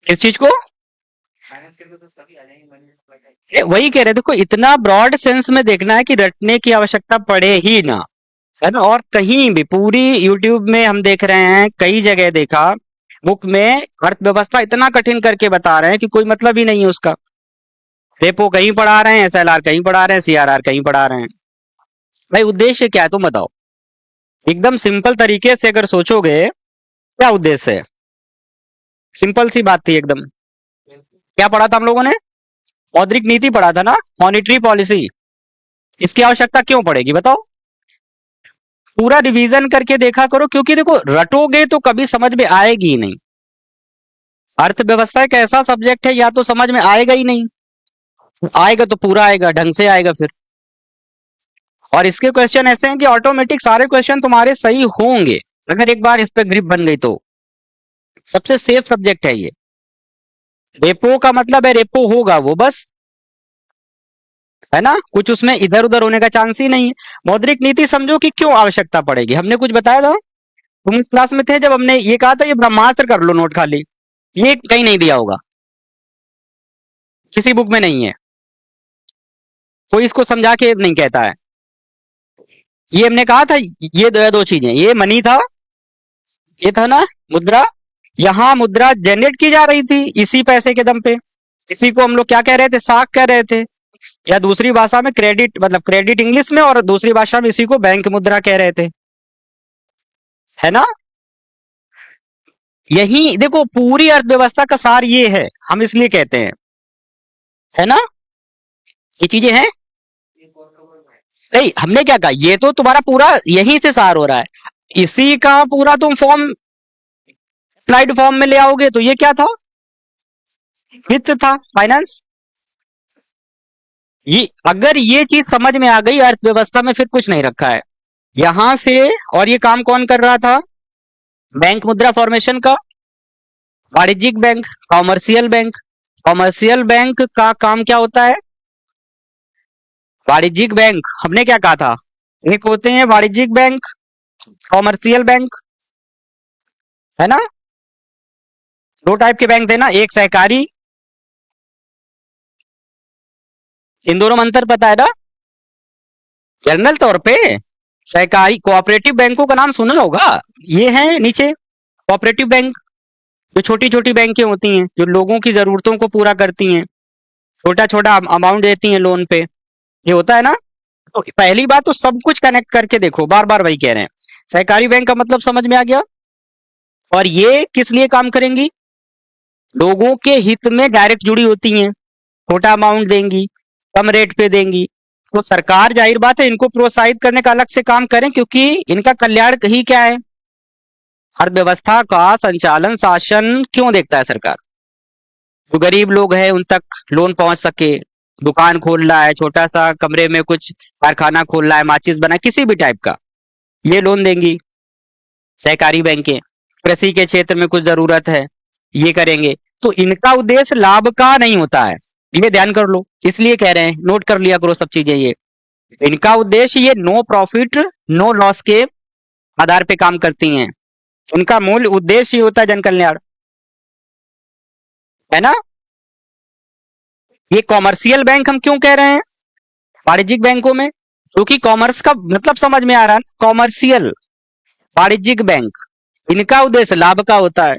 किस चीज को? वही कह रहे, देखो इतना ब्रॉड सेंस में देखना है कि रटने की आवश्यकता पड़े ही ना, है ना। और कहीं भी पूरी यूट्यूब में हम देख रहे हैं, कई जगह देखा, बुक में अर्थव्यवस्था इतना कठिन करके बता रहे हैं कि कोई मतलब ही नहीं है उसका। रेपो कहीं पढ़ा रहे हैं, एसएलआर कहीं पढ़ा रहे हैं, सीआरआर कहीं पढ़ा रहे हैं। भाई उद्देश्य क्या है तुम बताओ? एकदम सिंपल तरीके से अगर सोचोगे, क्या उद्देश्य है? सिंपल सी बात थी एकदम। क्या पढ़ा था हम लोगों ने? मौद्रिक नीति पढ़ा था ना, मॉनिटरी पॉलिसी। इसकी आवश्यकता क्यों पड़ेगी बताओ? पूरा रिवीजन करके देखा करो, क्योंकि देखो रटोगे तो कभी समझ में आएगी ही नहीं। अर्थव्यवस्था एक ऐसा सब्जेक्ट है, या तो समझ में आएगा ही नहीं, आएगा तो पूरा आएगा, ढंग से आएगा फिर। और इसके क्वेश्चन ऐसे हैं कि ऑटोमेटिक सारे क्वेश्चन तुम्हारे सही होंगे अगर एक बार इस पे ग्रिप बन गई तो। सबसे सेफ सब्जेक्ट है ये। रेपो का मतलब है रेपो होगा वो, बस, है ना, कुछ उसमें इधर उधर होने का चांस ही नहीं है। मौद्रिक नीति समझो कि क्यों आवश्यकता पड़ेगी, हमने कुछ बताया था? तुम इस क्लास में थे जब हमने ये कहा था, ये ब्रह्मास्त्र कर लो नोट खाली। ये कहीं नहीं दिया होगा, किसी बुक में नहीं है, कोई इसको समझा के नहीं कहता है। ये हमने कहा था, ये दो चीजें, ये मनी था, ये था ना मुद्रा। यहां मुद्रा जनरेट की जा रही थी इसी पैसे के दम पे। इसी को हम लोग क्या कह रहे थे? साख कह रहे थे, या दूसरी भाषा में क्रेडिट, मतलब क्रेडिट इंग्लिश में, और दूसरी भाषा में इसी को बैंक मुद्रा कह रहे थे, है ना। यही देखो पूरी अर्थव्यवस्था का सार ये है, हम इसलिए कहते हैं, है ना, ये चीजें हैं। नहीं, हमने क्या कहा, ये तो तुम्हारा पूरा यहीं से सार हो रहा है, इसी का पूरा तुम फॉर्म स्लाइड फॉर्म में ले आओगे तो ये क्या था? वित्त था, फाइनेंस। ये अगर ये चीज समझ में आ गई, अर्थव्यवस्था में फिर कुछ नहीं रखा है यहां से। और ये काम कौन कर रहा था? बैंक मुद्रा फॉर्मेशन का वाणिज्यिक bank, commercial bank. Commercial bank का काम क्या होता है? वाणिज्यिक बैंक हमने क्या कहा था? एक होते हैं वाणिज्यिक बैंक, कॉमर्शियल बैंक, है ना। दो टाइप के बैंक थे ना, एक सहकारी। इन दोनों में अंतर पता है ना? जनरल तौर पे सहकारी कोऑपरेटिव बैंकों का नाम सुना होगा, ये है नीचे कोऑपरेटिव बैंक, जो छोटी छोटी बैंकें होती हैं, जो लोगों की जरूरतों को पूरा करती हैं, छोटा छोटा अमाउंट देती हैं लोन पे, ये होता है ना। तो पहली बात तो सब कुछ कनेक्ट करके देखो, बार बार वही कह रहे हैं। सहकारी बैंक का मतलब समझ में आ गया। और ये किस लिए काम करेंगी? लोगों के हित में डायरेक्ट जुड़ी होती हैं, छोटा अमाउंट देंगी, कम रेट पे देंगी। तो सरकार जाहिर बात है इनको प्रोत्साहित करने का अलग से काम करें, क्योंकि इनका कल्याण ही क्या है? अर्थव्यवस्था का संचालन शासन क्यों देखता है सरकार? जो गरीब लोग हैं उन तक लोन पहुंच सके, दुकान खोल रहा है, छोटा सा कमरे में कुछ कारखाना खोल रहा है, माचिस बना, किसी भी टाइप का, ये लोन देंगी सहकारी बैंकें। कृषि के क्षेत्र में कुछ जरूरत है, ये करेंगे। तो इनका उद्देश्य लाभ का नहीं होता है, ये ध्यान कर लो, इसलिए कह रहे हैं, नोट कर लिया करो सब चीजें। ये इनका उद्देश्य ये नो प्रॉफिट नो लॉस के आधार पे काम करती हैं। उनका मूल उद्देश्य ये होता है जन कल्याण, है ना। ये कॉमर्शियल बैंक हम क्यों कह रहे हैं वाणिज्यिक बैंकों में? क्योंकि कॉमर्स का मतलब समझ में आ रहा है ना, कॉमर्शियल, वाणिज्यिक बैंक, इनका उद्देश्य लाभ का होता है।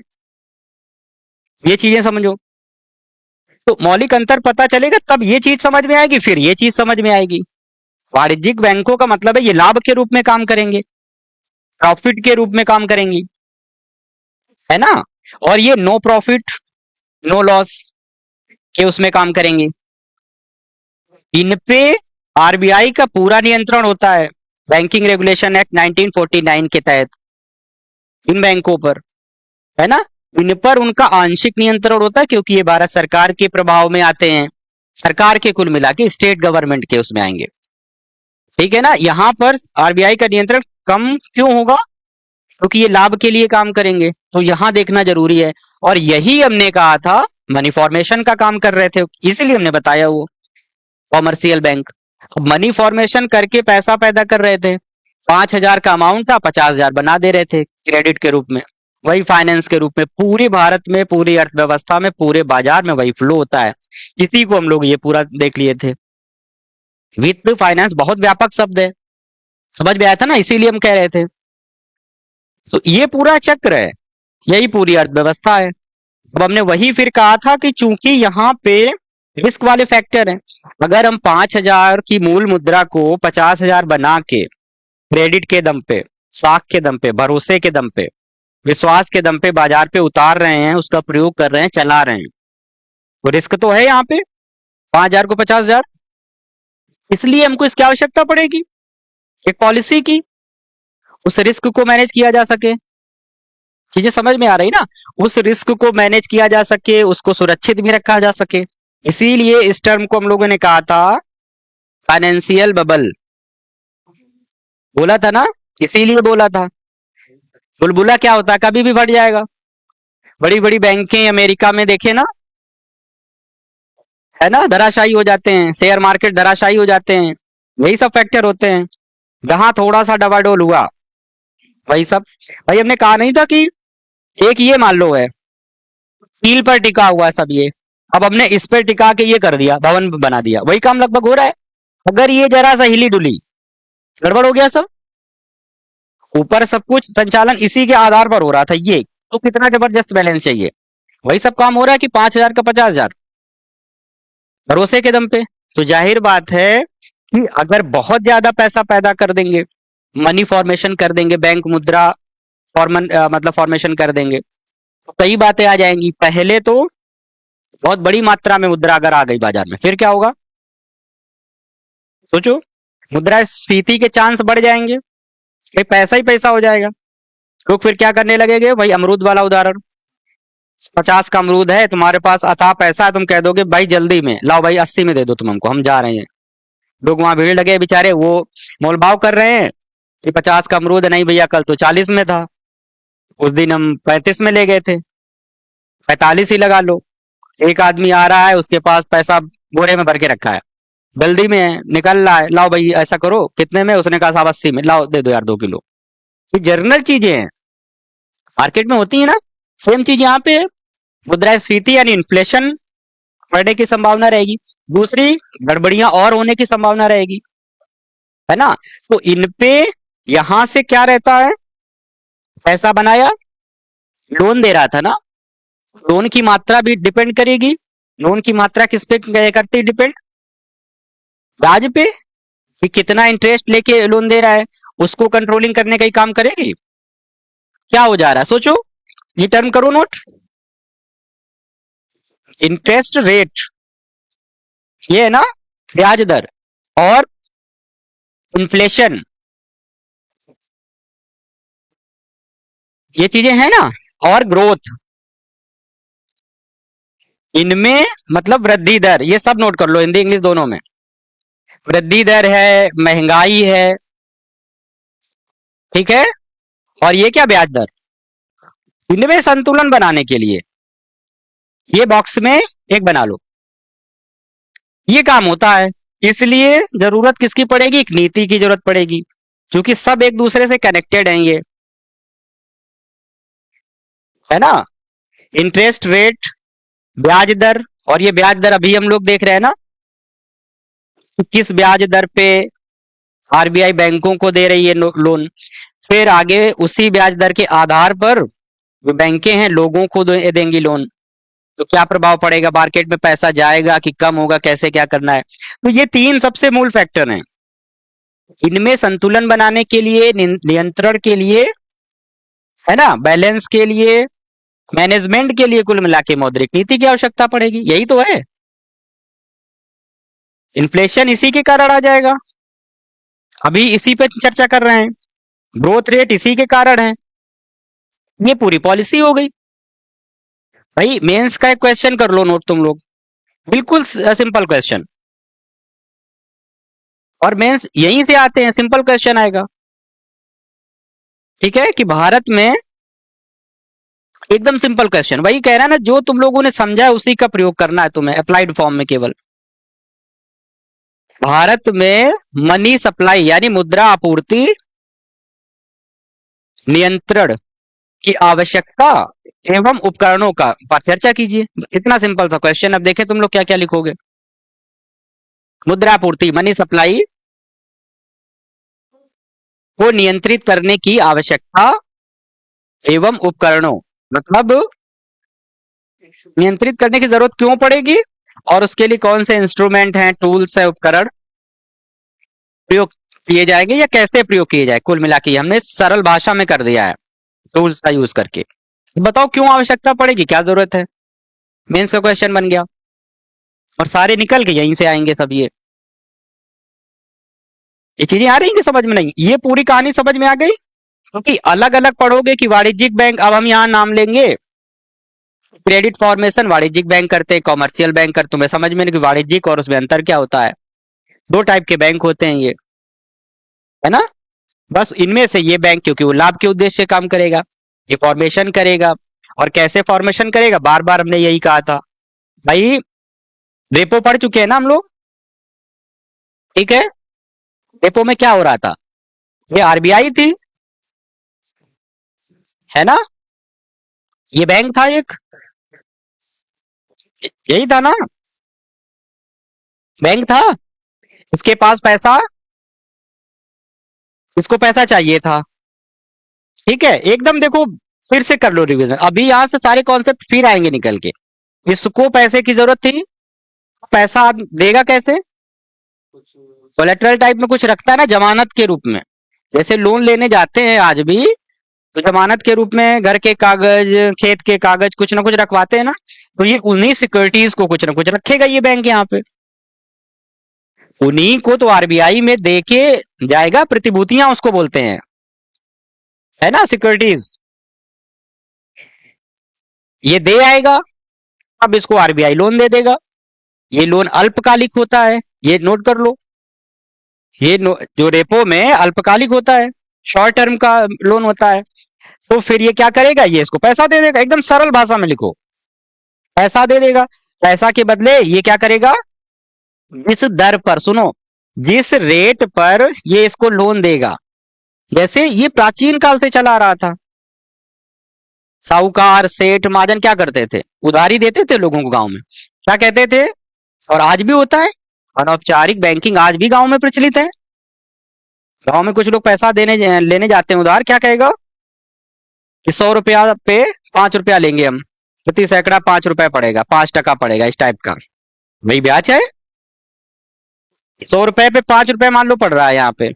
ये चीजें समझो, तो मौलिक अंतर पता चलेगा तब ये चीज समझ में आएगी, फिर ये चीज समझ में आएगी। वाणिज्यिक बैंकों का मतलब है ये लाभ के रूप में काम करेंगे, प्रॉफिट के रूप में काम करेंगी, है ना। और ये नो प्रॉफिट नो लॉस के उसमें काम करेंगे। इन पे आरबीआई का पूरा नियंत्रण होता है, बैंकिंग रेगुलेशन एक्ट 1949 के तहत, इन बैंकों पर, है ना। इन पर उनका आंशिक नियंत्रण होता है, क्योंकि ये भारत सरकार के प्रभाव में आते हैं, सरकार के कुल मिला के स्टेट गवर्नमेंट के उसमें आएंगे, ठीक है ना। यहां पर आरबीआई का नियंत्रण कम क्यों होगा? क्योंकि ये लाभ के लिए काम करेंगे, तो यहां देखना जरूरी है। और यही हमने कहा था मनी फॉर्मेशन का काम कर रहे थे, इसीलिए हमने बताया वो कॉमर्शियल बैंक मनी फॉर्मेशन करके पैसा पैदा कर रहे थे। 5,000 का अमाउंट था, 50,000 बना दे रहे थे क्रेडिट के रूप में, वही फाइनेंस के रूप में पूरे भारत में, पूरी अर्थव्यवस्था में, पूरे बाजार में वही फ्लो होता है। इसी को हम लोग ये पूरा देख लिए थे। वित्त फाइनेंस बहुत व्यापक शब्द है, समझ में आया था ना, इसीलिए हम कह रहे थे। तो ये पूरा चक्र है, यही पूरी अर्थव्यवस्था है। अब हमने वही फिर कहा था कि चूंकि यहाँ पे रिस्क वाले फैक्टर हैं, अगर हम 5,000 की मूल मुद्रा को 50,000 बना के क्रेडिट के दम पे, साख के दम पे, भरोसे के दम पे, विश्वास के दम पे बाजार पे उतार रहे हैं, उसका प्रयोग कर रहे हैं, चला रहे हैं, तो रिस्क तो है यहाँ पे 5,000 को 50,000। इसलिए हमको इसकी आवश्यकता पड़ेगी, एक पॉलिसी की, उस रिस्क को मैनेज किया जा सके। चीजें समझ में आ रही ना, उस रिस्क को मैनेज किया जा सके, उसको सुरक्षित भी रखा जा सके। इसीलिए इस टर्म को हम लोगों ने कहा था फाइनेंशियल बबल, बोला था ना, इसीलिए बोला था। बुलबुला क्या होता है, कभी भी फट जाएगा। बड़ी बड़ी बैंकें अमेरिका में देखे ना, है ना, धराशायी हो जाते हैं, शेयर मार्केट धराशायी हो जाते हैं, यही सब फैक्टर होते हैं। जहां थोड़ा सा डबाडोल हुआ, वही सब। भाई हमने कहा नहीं था कि एक ये मान लो है, कील पर टिका हुआ है सब ये, अब हमने इस पर टिका के ये कर दिया, भवन बना दिया, वही काम लगभग हो रहा है। अगर ये जरा सा हिली डुली, गड़बड़ हो गया सब। ऊपर सब कुछ संचालन इसी के आधार पर हो रहा था, ये तो कितना जबरदस्त बैलेंस चाहिए। वही सब काम हो रहा है कि 5,000 का 50,000 भरोसे के दम पे। तो जाहिर बात है कि अगर बहुत ज्यादा पैसा पैदा कर देंगे, मनी फॉर्मेशन कर देंगे, बैंक मुद्रा मतलब फॉर्मेशन कर देंगे, तो कई बातें आ जाएंगी। पहले तो बहुत बड़ी मात्रा में मुद्रा अगर आ गई बाजार में, फिर क्या होगा सोचो, मुद्रास्फीति के चांस बढ़ जाएंगे, भाई पैसा ही पैसा हो जाएगा। लोग फिर क्या करने लगेंगे, भाई अमरूद वाला उदाहरण, 50 का अमरूद है तुम्हारे पास, अथाह पैसा है, तुम कह दोगे भाई जल्दी में लाओ भाई, 80 में दे दो तुम हमको, हम जा रहे हैं। लोग वहां भीड़ लगे बेचारे, वो मोलभाव कर रहे हैं कि 50 का अमरूद है, नहीं भैया कल तो 40 में था, उस दिन हम 35 में ले गए थे, 45 ही लगा लो। एक आदमी आ रहा है, उसके पास पैसा बोरे में भर के रखा है, जल्दी में है, निकल रहा है, लाओ भाई ऐसा करो कितने में, उसने कहा साहब 80 में, लाओ दे दो यार 2 किलो। ये जर्नल चीजें हैं, मार्केट में होती है ना। सेम चीज यहाँ पे है, मुद्रास्फीति यानी इन्फ्लेशन बढ़ने की संभावना रहेगी, दूसरी गड़बड़ियां और होने की संभावना रहेगी, है ना। तो इन पे यहां से क्या रहता है, पैसा बनाया, लोन दे रहा था ना, लोन की मात्रा भी डिपेंड करेगी। लोन की मात्रा किस पे करती डिपेंड, ब्याज पे, कि कितना इंटरेस्ट लेके लोन दे रहा है, उसको कंट्रोलिंग करने का ही काम करेगी। क्या हो जा रहा है सोचो, ये टर्म करो नोट, इंटरेस्ट रेट, ये है ना, ब्याज दर, और इन्फ्लेशन, ये चीजें हैं ना, और ग्रोथ, इनमें मतलब वृद्धि दर, ये सब नोट कर लो, हिंदी इंग्लिश दोनों में। वृद्धि दर है, महंगाई है, ठीक है, और ये क्या, ब्याज दर। इनमें संतुलन बनाने के लिए ये बॉक्स में एक बना लो, ये काम होता है। इसलिए जरूरत किसकी पड़ेगी, एक नीति की जरूरत पड़ेगी, क्योंकि सब एक दूसरे से कनेक्टेड हैं ये, है ना। इंटरेस्ट रेट, ब्याज दर, और ये ब्याज दर अभी हम लोग देख रहे हैं ना, कि किस ब्याज दर पे आरबीआई बैंकों को दे रही है लोन, फिर आगे उसी ब्याज दर के आधार पर जो बैंकें हैं लोगों को देंगी लोन, तो क्या प्रभाव पड़ेगा, मार्केट में पैसा जाएगा कि कम होगा, कैसे क्या करना है। तो ये तीन सबसे मूल फैक्टर हैं, इनमें संतुलन बनाने के लिए, नियंत्रण के लिए, है ना, बैलेंस के लिए, मैनेजमेंट के लिए, कुल मिला के मौद्रिक नीति की आवश्यकता पड़ेगी, यही तो है। इन्फ्लेशन इसी के कारण आ जाएगा, अभी इसी पे चर्चा कर रहे हैं, ग्रोथ रेट इसी के कारण है, ये पूरी पॉलिसी हो गई। भाई मेंस का एक क्वेश्चन कर लो नोट तुम लोग, बिल्कुल सिंपल क्वेश्चन, और मेंस यहीं से आते हैं, सिंपल क्वेश्चन आएगा, ठीक है, कि भारत में, एकदम सिंपल क्वेश्चन, वही कह रहा है ना, जो तुम लोगों ने समझा है उसी का प्रयोग करना है तुम्हें, अप्लाइड फॉर्म में केवल। भारत में मनी सप्लाई यानी मुद्रा आपूर्ति नियंत्रण की आवश्यकता एवं उपकरणों का पर चर्चा कीजिए। इतना सिंपल था क्वेश्चन। अब देखें तुम लोग क्या क्या लिखोगे। मुद्रापूर्ति मनी सप्लाई को नियंत्रित करने की आवश्यकता एवं उपकरणों, मतलब नियंत्रित करने की जरूरत क्यों पड़ेगी और उसके लिए कौन से इंस्ट्रूमेंट हैं, टूल्स है, उपकरण प्रयोग किए जाएंगे या कैसे प्रयोग किए जाए। कुल मिला के हमने सरल भाषा में कर दिया है टूल्स का यूज करके। बताओ क्यों आवश्यकता पड़ेगी, क्या जरूरत है। मेंस का क्वेश्चन बन गया और सारे निकल के यहीं से आएंगे सब। ये चीजें आ रही कि समझ में नहीं, ये पूरी कहानी समझ में आ गई। क्योंकि अलग अलग पढ़ोगे कि वाणिज्यिक बैंक, अब हम यहाँ नाम लेंगे क्रेडिट फॉर्मेशन, वाणिज्यिक बैंक करते हैं, कॉमर्शियल बैंक करते, तुम्हें समझ में नहीं कि वाणिज्यिक और उसमें अंतर क्या होता है। दो टाइप के बैंक होते हैं ये, है ना। बस इनमें से ये बैंक क्योंकि वो लाभ के उद्देश्य से काम करेगा, ये फॉर्मेशन करेगा। और कैसे फॉर्मेशन करेगा, बार बार हमने यही कहा था भाई। रेपो पढ़ चुके हैं ना हम लोग, ठीक है। रेपो में क्या हो रहा था, ये आरबीआई थी, है ना। ये बैंक था एक, यही था ना, बैंक था। इसके पास पैसा, इसको पैसा चाहिए था, ठीक है। एकदम देखो, फिर से कर लो रिवीजन, अभी यहां से सारे कॉन्सेप्ट फिर आएंगे निकल के। इसको पैसे की जरूरत थी, पैसा देगा कैसे, कोलेटरल टाइप में कुछ रखता है ना, जमानत के रूप में। जैसे लोन लेने जाते हैं आज भी, तो जमानत के रूप में घर के कागज, खेत के कागज कुछ ना कुछ रखवाते हैं ना। तो ये उन्हीं सिक्योरिटीज को कुछ ना कुछ रखेगा ये बैंक यहाँ पे, उन्हीं को तो आरबीआई में दे के जाएगा। प्रतिभूतियां उसको बोलते हैं, है ना, सिक्योरिटीज। ये दे आएगा, अब इसको आरबीआई लोन दे देगा। ये लोन अल्पकालिक होता है, ये नोट कर लो। जो रेपो में अल्पकालिक होता है, शॉर्ट टर्म का लोन होता है। तो फिर ये क्या करेगा, ये इसको पैसा दे देगा। एकदम सरल भाषा में लिखो, पैसा दे देगा। पैसा के बदले ये क्या करेगा, जिस दर पर, सुनो, जिस रेट पर ये इसको लोन देगा, जैसे ये प्राचीन काल से चला आ रहा था। साहूकार, सेठ, महाजन क्या करते थे, उधारी देते थे लोगों को गांव में, क्या कहते थे। और आज भी होता है, अनौपचारिक बैंकिंग आज भी गांव में प्रचलित है। गांव में कुछ लोग पैसा देने लेने जाते हैं उधार, क्या कहेगा कि 100 रुपया पे 5 रुपया लेंगे हम, प्रति सैकड़ा 5 रुपया पड़ेगा, 5% पड़ेगा, इस टाइप का वही ब्याज है। 100 रुपए पे 5 रुपए मान लो पड़ रहा है यहाँ पे।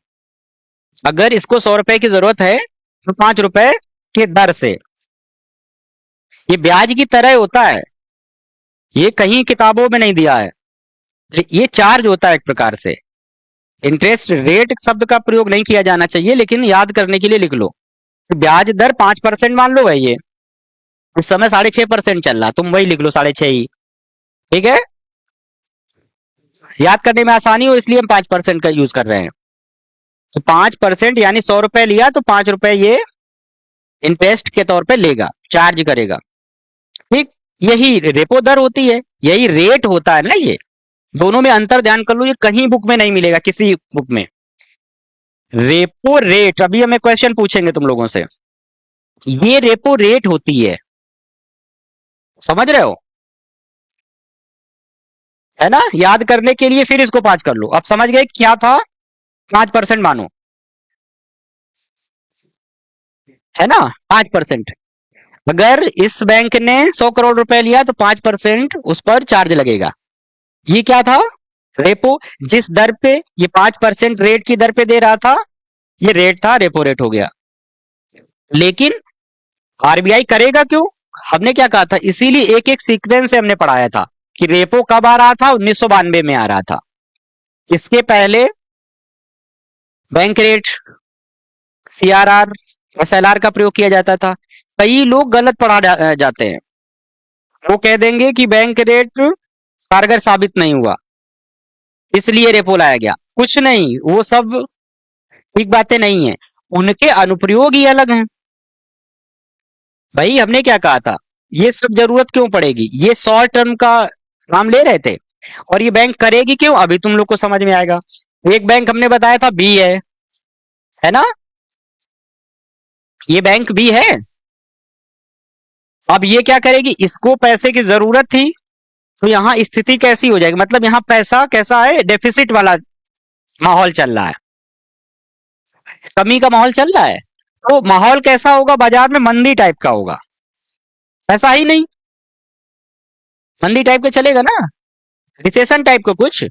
अगर इसको 100 रुपए की जरूरत है तो 5 रुपए के दर से, ये ब्याज की तरह होता है, ये कहीं किताबों में नहीं दिया है। ये चार्ज होता है एक प्रकार से। इंटरेस्ट रेट शब्द का प्रयोग नहीं किया जाना चाहिए, लेकिन याद करने के लिए लिख लो। तो ब्याज दर 5% मान लो है ये, इस समय 6.5% चल रहा, तुम वही लिख लो 6.5 ही, ठीक है। याद करने में आसानी हो इसलिए हम 5% का यूज कर रहे हैं। तो 5% यानी 100 रुपए लिया तो 5 रुपए ये इंटरेस्ट के तौर पे लेगा, चार्ज करेगा, ठीक। यही रेपो दर होती है, यही रेट होता है ना। ये दोनों में अंतर ध्यान कर लो, ये कहीं बुक में नहीं मिलेगा, किसी बुक में। रेपो रेट, अभी हमें क्वेश्चन पूछेंगे तुम लोगों से, ये रेपो रेट होती है, समझ रहे हो, है ना। याद करने के लिए फिर इसको 5 कर लो। अब समझ गए क्या था, 5% मानो, है ना, 5%। अगर इस बैंक ने 100 करोड़ रुपए लिया तो 5% उस पर चार्ज लगेगा। ये क्या था, रेपो। जिस दर पे ये 5% रेट की दर पे दे रहा था, ये रेट था, रेपो रेट हो गया। लेकिन आरबीआई करेगा क्यों, हमने क्या कहा था, इसीलिए एक एक सीक्वेंस से हमने पढ़ाया था कि रेपो कब आ रहा था, 1992 में आ रहा था। इसके पहले बैंक रेट, सीआरआर, एसएलआर का प्रयोग किया जाता था। कई लोग गलत जाते हैं, वो कह देंगे कि बैंक रेट कारगर साबित नहीं हुआ इसलिए रेपो लाया गया। कुछ नहीं, वो सब ठीक बातें नहीं है, उनके अनुप्रयोग ही अलग हैं। भाई हमने क्या कहा था, ये सब जरूरत क्यों पड़ेगी, ये शॉर्ट टर्म का नाम ले रहे थे। और ये बैंक करेगी क्यों, अभी तुम लोग को समझ में आएगा। एक बैंक हमने बताया था बी है ना, ये बैंक भी है, अब ये क्या करेगी, इसको पैसे की जरूरत थी, तो यहाँ स्थिति कैसी हो जाएगी, मतलब यहाँ पैसा कैसा है, डेफिसिट वाला माहौल चल रहा है, कमी का माहौल चल रहा है। तो माहौल कैसा होगा बाजार में, मंदी टाइप का होगा, ऐसा ही नहीं, मंदी टाइप का चलेगा ना, रिसेशन टाइप का कुछ।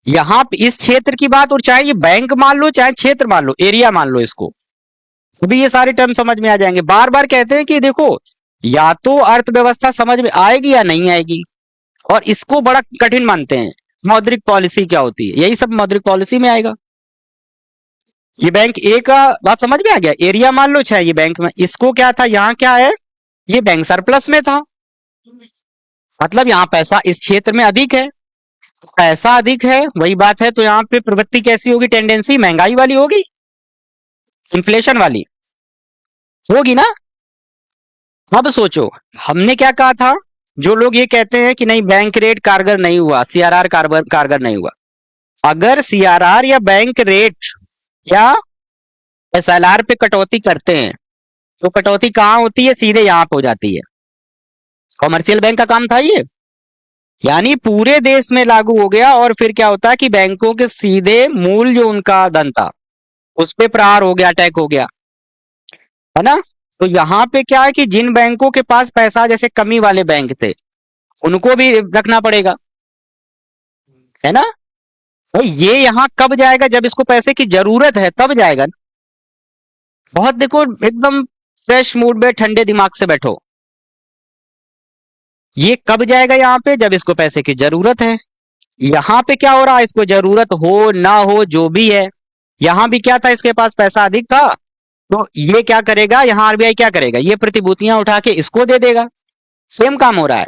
यहाँ पे इस क्षेत्र की बात, और चाहे ये बैंक मान लो चाहे क्षेत्र मान लो, एरिया मान लो इसको, तो भी ये सारे टर्म समझ में आ जाएंगे। बार बार कहते हैं कि देखो, या तो अर्थव्यवस्था समझ में आएगी या नहीं आएगी, और इसको बड़ा कठिन मानते हैं। मौद्रिक पॉलिसी क्या होती है, यही सब मौद्रिक पॉलिसी में आएगा। ये बैंक ए का बात समझ में आ गया, एरिया मान लो चाहे ये बैंक में, इसको क्या था, यहाँ क्या है, ये बैंक सरप्लस में था, मतलब यहाँ पैसा इस क्षेत्र में अधिक है, पैसा अधिक है, वही बात है, तो यहाँ पे प्रवृत्ति कैसी होगी, टेंडेंसी महंगाई वाली होगी, इन्फ्लेशन वाली होगी ना। अब सोचो, हमने क्या कहा था, जो लोग ये कहते हैं कि नहीं बैंक रेट कारगर नहीं हुआ, सीआरआर कारगर कारगर नहीं हुआ, अगर सीआरआर या बैंक रेट या एसएलआर पे कटौती करते हैं, तो कटौती कहाँ होती है, सीधे यहाँ पे हो जाती है। कॉमर्शियल बैंक का काम था ये, यानी पूरे देश में लागू हो गया, और फिर क्या होता है कि बैंकों के सीधे मूल जो उनका धन था उस पे प्रहार हो गया, अटैक हो गया, है ना। तो यहाँ पे क्या है कि जिन बैंकों के पास पैसा, जैसे कमी वाले बैंक थे, उनको भी रखना पड़ेगा, है ना। तो ये यहाँ कब जाएगा, जब इसको पैसे की जरूरत है तब जाएगा ना। बहुत देखो, एकदम फ्रेश मूड में ठंडे दिमाग से बैठो, ये कब जाएगा यहाँ पे, जब इसको पैसे की जरूरत है। यहाँ पे क्या हो रहा है, इसको जरूरत हो ना हो जो भी है, यहाँ भी क्या था, इसके पास पैसा अधिक था, तो ये क्या करेगा, यहाँ आरबीआई क्या करेगा, ये प्रतिभूतियां उठा के इसको दे देगा, सेम काम हो रहा है,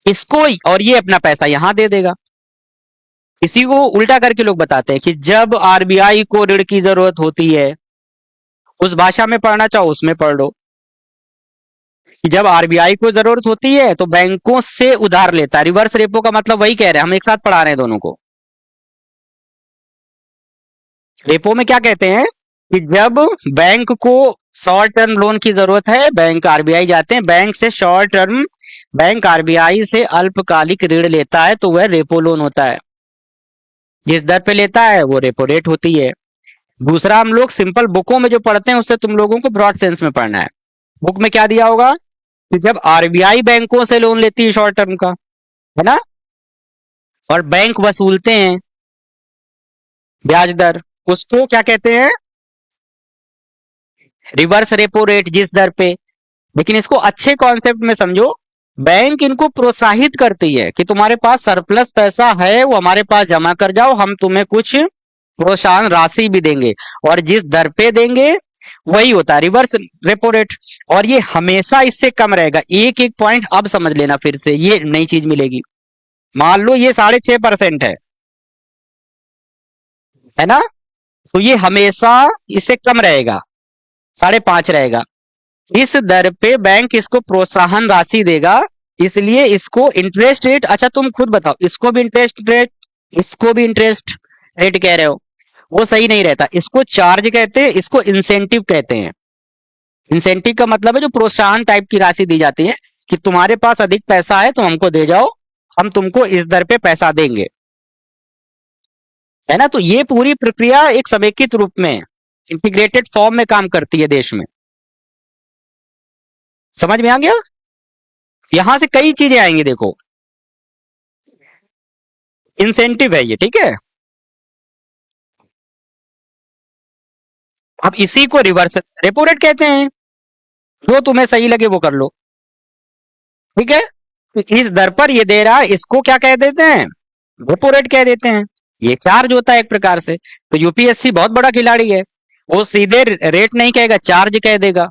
इसको, और ये अपना पैसा यहां दे देगा। इसी को उल्टा करके लोग बताते हैं कि जब आरबीआई को ऋण की जरूरत होती है, उस भाषा में पढ़ना चाहो उसमें पढ़ लो, कि जब आरबीआई को जरूरत होती है तो बैंकों से उधार लेता है, रिवर्स रेपो का मतलब वही कह रहे हैं, हम एक साथ पढ़ा रहे हैं दोनों को। रेपो में क्या कहते हैं कि जब बैंक को शॉर्ट टर्म लोन की जरूरत है, बैंक आरबीआई जाते हैं, बैंक से शॉर्ट टर्म, बैंक आरबीआई से अल्पकालिक ऋण लेता है, तो वह रेपो लोन होता है, जिस दर पे लेता है वो रेपो रेट होती है। दूसरा, हम लोग सिंपल बुकों में जो पढ़ते हैं उससे तुम लोगों को ब्रॉड सेंस में पढ़ना है। बुक में क्या दिया होगा कि जब आरबीआई बैंकों से लोन लेती है शॉर्ट टर्म का, है ना, और बैंक वसूलते हैं ब्याज दर, उसको क्या कहते हैं, रिवर्स रेपो रेट, जिस दर पे। लेकिन इसको अच्छे कॉन्सेप्ट में समझो, बैंक इनको प्रोत्साहित करती है कि तुम्हारे पास सरप्लस पैसा है, वो हमारे पास जमा कर जाओ, हम तुम्हें कुछ प्रोत्साहन राशि भी देंगे, और जिस दर पे देंगे वही होता है रिवर्स रेपो रेट, और ये हमेशा इससे कम रहेगा। एक एक पॉइंट अब समझ लेना, फिर से ये नई चीज मिलेगी। मान लो ये 6.5% है ना, तो ये हमेशा इससे कम रहेगा, 5.5 रहेगा। इस दर पे बैंक इसको प्रोत्साहन राशि देगा, इसलिए इसको इंटरेस्ट रेट, अच्छा तुम खुद बताओ, इसको भी इंटरेस्ट रेट, इसको भी इंटरेस्ट रेट कह रहे हो, वो सही नहीं रहता, इसको चार्ज कहते हैं, इसको इंसेंटिव कहते हैं। इंसेंटिव का मतलब है जो प्रोत्साहन टाइप की राशि दी जाती है, कि तुम्हारे पास अधिक पैसा है तो हमको दे जाओ, हम तुमको इस दर पे पैसा देंगे, है ना। तो ये पूरी प्रक्रिया एक समेकित रूप में, इंटीग्रेटेड फॉर्म में काम करती है देश में। समझ में आ गया, यहां से कई चीजें आएंगी, देखो इंसेंटिव है ये, ठीक है। अब इसी को रिवर्स रेपो रेट कहते हैं, जो तुम्हें सही लगे वो कर लो, ठीक है। तो इस दर पर ये दे रहा है, इसको क्या कह देते हैं, रेपो रेट कह देते हैं। ये चार्ज होता है एक प्रकार से। तो यूपीएससी बहुत बड़ा खिलाड़ी है, वो सीधे रेट नहीं कहेगा, चार्ज कह देगा।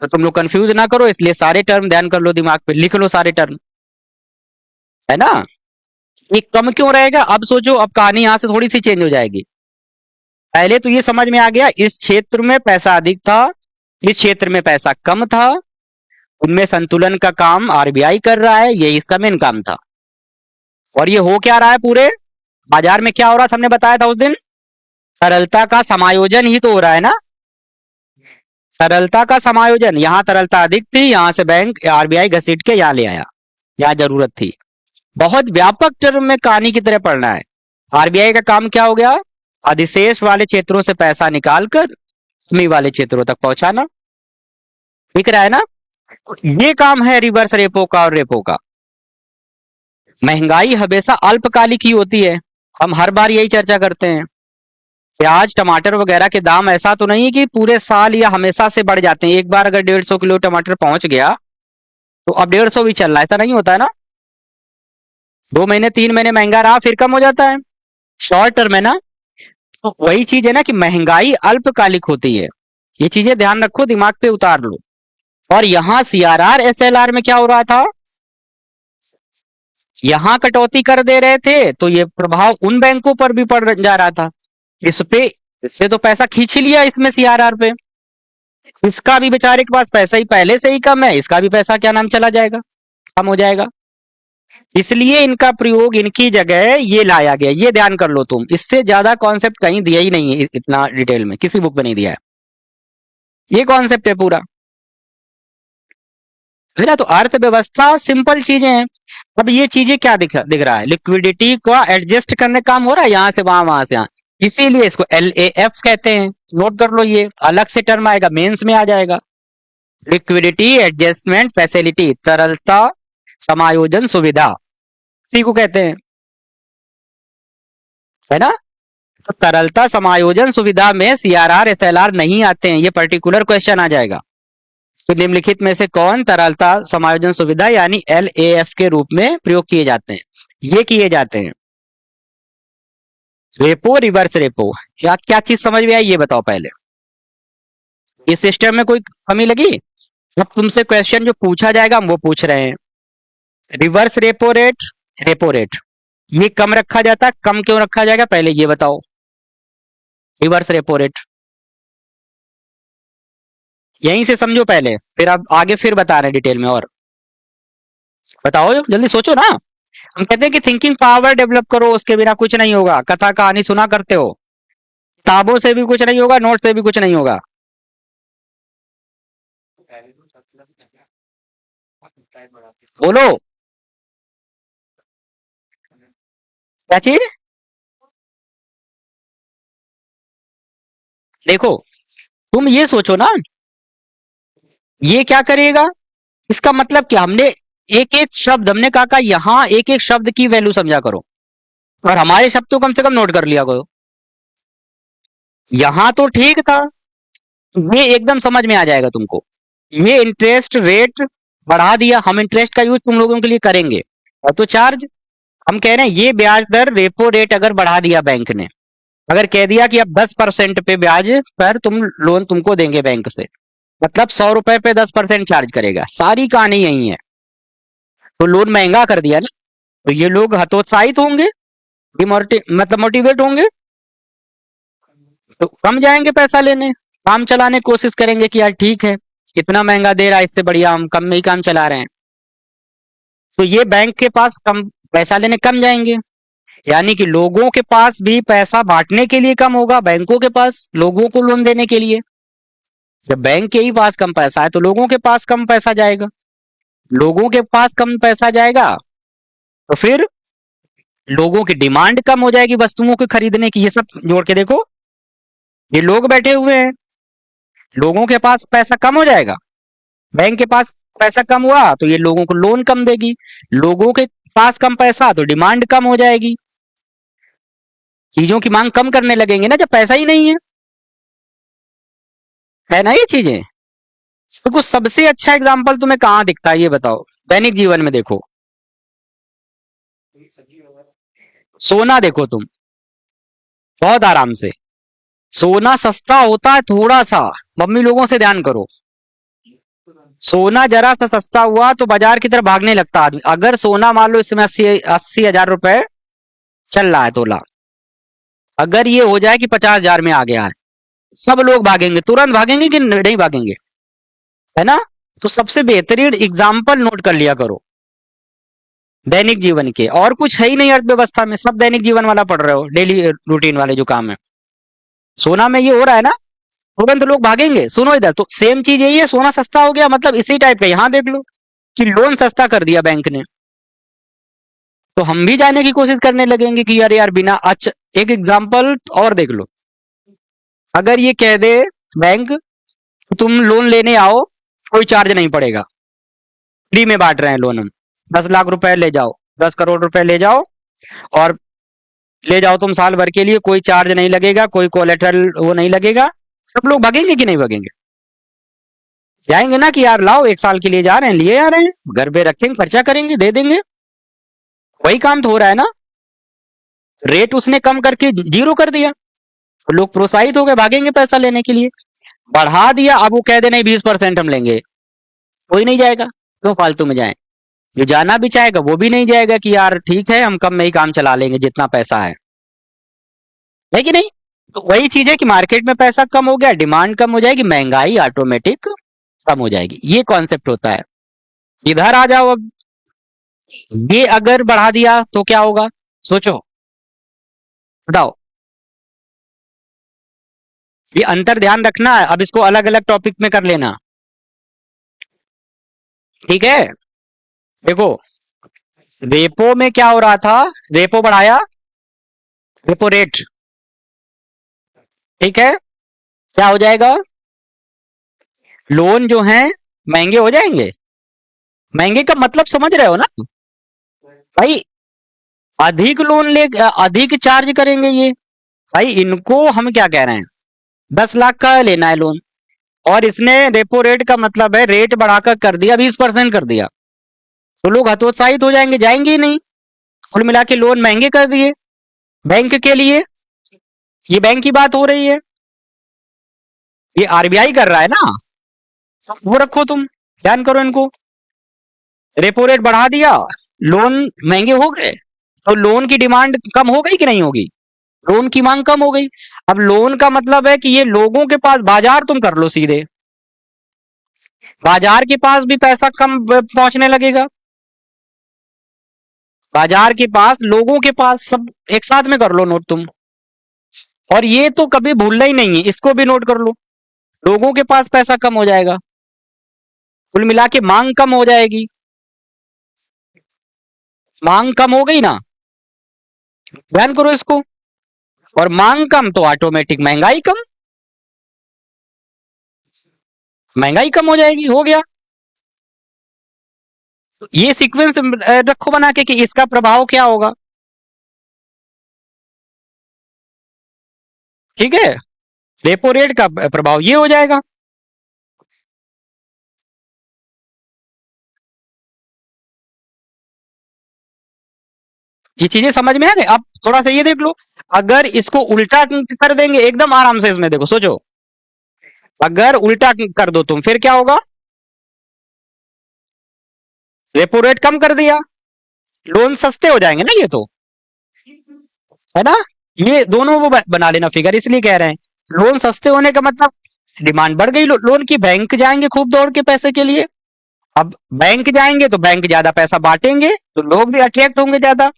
तो तुम लोग कंफ्यूज ना करो, इसलिए सारे टर्म ध्यान कर लो, दिमाग पे लिख लो सारे टर्म, है ना। ये कम क्यों रहेगा, अब सोचो, अब कहानी यहां से थोड़ी सी चेंज हो जाएगी। पहले तो ये समझ में आ गया, इस क्षेत्र में पैसा अधिक था, इस क्षेत्र में पैसा कम था, उनमें संतुलन का काम आरबीआई कर रहा है, ये इसका मेन काम था। और ये हो क्या रहा है, पूरे बाजार में क्या हो रहा था, हमने बताया था उस दिन, तरलता का समायोजन ही तो हो रहा है ना। तरलता का समायोजन, यहाँ तरलता अधिक थी, यहां से बैंक आरबीआई घसीट के यहाँ ले आया, यहाँ जरूरत थी। बहुत व्यापक टर्म में कहानी की तरह पढ़ना है। आरबीआई का काम क्या हो गया? अधिशेष वाले क्षेत्रों से पैसा निकालकर कमी वाले क्षेत्रों तक पहुंचाना। दिख रहा है ना? ये काम है रिवर्स रेपो का और रेपो का। महंगाई हमेशा अल्पकालिक ही होती है, हम हर बार यही चर्चा करते हैं। प्याज टमाटर वगैरह के दाम ऐसा तो नहीं है कि पूरे साल या हमेशा से बढ़ जाते हैं। एक बार अगर 150 किलो टमाटर पहुंच गया तो अब 150 भी चल रहा है, ऐसा नहीं होता है ना। 2 महीने 3 महीने महंगा रहा, फिर कम हो जाता है। शॉर्ट टर्म है ना। तो वही चीज है ना कि महंगाई अल्पकालिक होती है। ये चीजें ध्यान रखो, दिमाग पे उतार लो। और यहाँ सीआरआर एसएलआर में क्या हो रहा था? यहां कटौती कर दे रहे थे तो ये प्रभाव उन बैंकों पर भी पड़ जा रहा था। इस पे इससे तो पैसा खींच ही लिया इसमें सीआरआर पे। इसका भी बेचारे के पास पैसा ही पहले से ही कम है, इसका भी पैसा क्या नाम चला जाएगा, कम हो जाएगा। इसलिए इनका प्रयोग इनकी जगह ये लाया गया। ये ध्यान कर लो तुम, इससे ज्यादा कॉन्सेप्ट कहीं दिया ही नहीं है, इतना डिटेल में किसी बुक में नहीं दिया है। ये कॉन्सेप्ट है पूरा, है ना। तो अर्थव्यवस्था सिंपल चीजें हैं। अब ये चीजें क्या दिख रहा है? लिक्विडिटी को एडजस्ट करने का काम हो रहा है, यहां से वहां से यहाँ। इसीलिए इसको LAF कहते हैं। नोट कर लो, ये अलग से टर्म आएगा, मेंस में आ जाएगा। लिक्विडिटी एडजस्टमेंट फैसिलिटी, तरलता समायोजन सुविधा, इसी को कहते हैं, है ना। तो तरलता समायोजन सुविधा में सीआरआर एसएलआर नहीं आते हैं, ये पर्टिकुलर क्वेश्चन आ जाएगा। तो निम्नलिखित में से कौन तरलता समायोजन सुविधा यानी LAF के रूप में प्रयोग किए जाते हैं? ये किए जाते हैं। रेपो रिवर्स रेपो, या क्या चीज समझ में आई ये बताओ पहले। इस सिस्टम में कोई कमी लगी? अब तुमसे क्वेश्चन जो पूछा जाएगा हम वो पूछ रहे हैं। रिवर्स रेपो रेट ये कम रखा जाता है, कम क्यों रखा जाएगा पहले ये बताओ। रिवर्स रेपो रेट यहीं से समझो पहले, फिर आप आगे फिर बता रहे हैं डिटेल में। और बताओ, जल्दी सोचो ना। हम कहते हैं कि थिंकिंग पावर डेवलप करो, उसके बिना कुछ नहीं होगा। कथा कहानी सुना करते हो, किताबों से भी कुछ नहीं होगा, नोट से भी कुछ नहीं होगा। बोलो क्या चीज? देखो तुम ये सोचो ना, ये क्या करेगा? इसका मतलब क्या? हमने एक एक शब्द हमने कहा यहाँ एक एक शब्द की वैल्यू समझा करो, और हमारे शब्द तो कम से कम नोट कर लिया करो। यहां तो ठीक था, ये एकदम समझ में आ जाएगा तुमको। ये इंटरेस्ट रेट बढ़ा दिया, हम इंटरेस्ट का यूज तुम लोगों के लिए करेंगे। और तो चार्ज, हम कह रहे हैं ये ब्याज दर रेपो रेट अगर बढ़ा दिया बैंक ने, अगर कह दिया कि अब 10% पे ब्याज पर तुम लोन तुमको देंगे बैंक से, मतलब 100 रुपए पे 10% चार्ज करेगा। सारी कहानी यही है। तो लोन महंगा कर दिया ना, तो ये लोग हतोत्साहित होंगे, मतलब मोटिवेट होंगे, तो कम जाएंगे पैसा लेने, काम चलाने की कोशिश करेंगे कि यार ठीक है, इतना महंगा दे रहा है, इससे बढ़िया हम कम में ही काम चला रहे हैं। तो ये बैंक के पास कम पैसा लेने कम जाएंगे, यानी कि लोगों के पास भी पैसा बांटने के लिए कम होगा, बैंकों के पास लोगों को लोन देने के लिए। जब बैंक के ही पास कम पैसा है तो लोगों के पास कम पैसा जाएगा, लोगों के पास कम पैसा जाएगा तो फिर लोगों की डिमांड कम हो जाएगी वस्तुओं को खरीदने की। ये सब जोड़ के देखो, ये लोग बैठे हुए हैं, लोगों के पास पैसा कम हो जाएगा, बैंक के पास पैसा कम हुआ तो ये लोगों को लोन कम देगी, लोगों के पास कम पैसा तो डिमांड कम हो जाएगी, चीजों की मांग कम करने लगेंगे ना जब पैसा ही नहीं है ना। ये चीजें तो कुछ सबसे अच्छा एग्जाम्पल तुम्हें कहाँ दिखता है ये बताओ। दैनिक जीवन में देखो, सोना देखो तुम, बहुत आराम से सोना सस्ता होता है थोड़ा सा। मम्मी लोगों से ध्यान करो, सोना जरा सा सस्ता हुआ तो बाजार की तरफ भागने लगता आदमी। अगर सोना मान लो इस समय 80,000 रुपए चल रहा है तोला, अगर ये हो जाए कि 50,000 में आ गया है, सब लोग भागेंगे, तुरंत भागेंगे कि नहीं भागेंगे, है ना। तो सबसे बेहतरीन एग्जाम्पल नोट कर लिया करो दैनिक जीवन के, और कुछ है ही नहीं अर्थव्यवस्था में, सब दैनिक जीवन वाला पढ़ रहे हो, डेली रूटीन वाले जो काम है। सोना में ये हो रहा है ना, तुरंत लोग भागेंगे। सुनो इधर, तो सेम चीज यही है, सोना सस्ता हो गया मतलब इसी टाइप का यहाँ देख लो कि लोन सस्ता कर दिया बैंक ने, तो हम भी जाने की कोशिश करने लगेंगे कि यार यार बिना। अच्छा, एक एग्जांपल और देख लो, अगर ये कह दे बैंक तुम लोन लेने आओ, कोई चार्ज नहीं पड़ेगा, फ्री में बांट रहे हैं लोन हम, 10 लाख रुपए ले जाओ, 10 करोड़ रुपए ले जाओ, और ले जाओ तुम साल भर के लिए, कोई चार्ज नहीं लगेगा, कोई कोलेटरल वो नहीं लगेगा, सब लोग भागेंगे कि नहीं भागेंगे? जाएंगे ना कि यार लाओ 1 साल के लिए जा रहे हैं, लिए आ रहे हैं, घर पे रखेंगे, खर्चा करेंगे, दे देंगे। वही काम तो हो रहा है ना, रेट उसने कम करके जीरो कर दिया, तो लोग प्रोत्साहित हो गए, भागेंगे पैसा लेने के लिए। बढ़ा दिया, अब वो कह दे नहीं 20% हम लेंगे, कोई नहीं जाएगा, क्यों फालतू में जाए। जो जाना भी चाहेगा वो भी नहीं जाएगा कि यार ठीक है हम कम में ही काम चला लेंगे जितना पैसा है कि नहीं? तो वही चीज है कि मार्केट में पैसा कम हो गया, डिमांड कम हो जाएगी, महंगाई ऑटोमेटिक कम हो जाएगी, ये कॉन्सेप्ट होता है। इधर आ जाओ अब, ये अगर बढ़ा दिया तो क्या होगा, सोचो, बताओ। ये अंतर ध्यान रखना है, अब इसको अलग अलग टॉपिक में कर लेना, ठीक है? देखो, रेपो में क्या हो रहा था, रेपो बढ़ाया, रेपो रेट, ठीक है, क्या हो जाएगा, लोन जो है महंगे हो जाएंगे। महंगे का मतलब समझ रहे हो ना भाई, अधिक लोन ले, अधिक चार्ज करेंगे ये। भाई इनको हम क्या कह रहे हैं, 10 लाख का लेना है लोन, और इसने रेपो रेट का मतलब है रेट बढ़ाकर कर दिया, 20% कर दिया, तो लोग हतोत्साहित हो जाएंगे, जाएंगे ही नहीं। कुल मिला के लोन महंगे कर दिए बैंक के लिए, ये बैंक की बात हो रही है, ये आरबीआई कर रहा है ना, वो रखो तुम, ध्यान करो इनको। रेपो रेट बढ़ा दिया, लोन महंगे हो गए, तो लोन की डिमांड कम हो गई कि नहीं होगी, लोन की मांग कम हो गई। अब लोन का मतलब है कि ये लोगों के पास, बाजार तुम कर लो सीधे, बाजार के पास भी पैसा कम पहुंचने लगेगा, बाजार के पास, लोगों के पास, सब एक साथ में कर लो नोट तुम। और ये तो कभी भूलना ही नहीं है, इसको भी नोट कर लो, लोगों के पास पैसा कम हो जाएगा, कुल मिला के मांग कम हो जाएगी, मांग कम हो गई ना, ध्यान करो इसको, और मांग कम तो ऑटोमेटिक महंगाई कम, महंगाई कम हो जाएगी, हो गया। ये सीक्वेंस रखो बना के कि इसका प्रभाव क्या होगा, ठीक है, रेपो रेट का प्रभाव ये हो जाएगा। ये चीजें समझ में आ गई, अब थोड़ा सा ये देख लो, अगर इसको उल्टा कर देंगे एकदम आराम से, इसमें देखो, सोचो, अगर उल्टा कर दो तुम, फिर क्या होगा, रेपो रेट कम कर दिया, लोन सस्ते हो जाएंगे ना ये तो, है ना? ये दोनों वो बना लेना फिगर, इसलिए कह रहे हैं लोन सस्ते होने का मतलब डिमांड बढ़ गई लोन की, बैंक जाएंगे खूब दौड़ के पैसे के लिए। अब बैंक जाएंगे तो बैंक ज्यादा पैसा बांटेंगे, तो लोग भी अट्रैक्ट होंगे ज्यादा,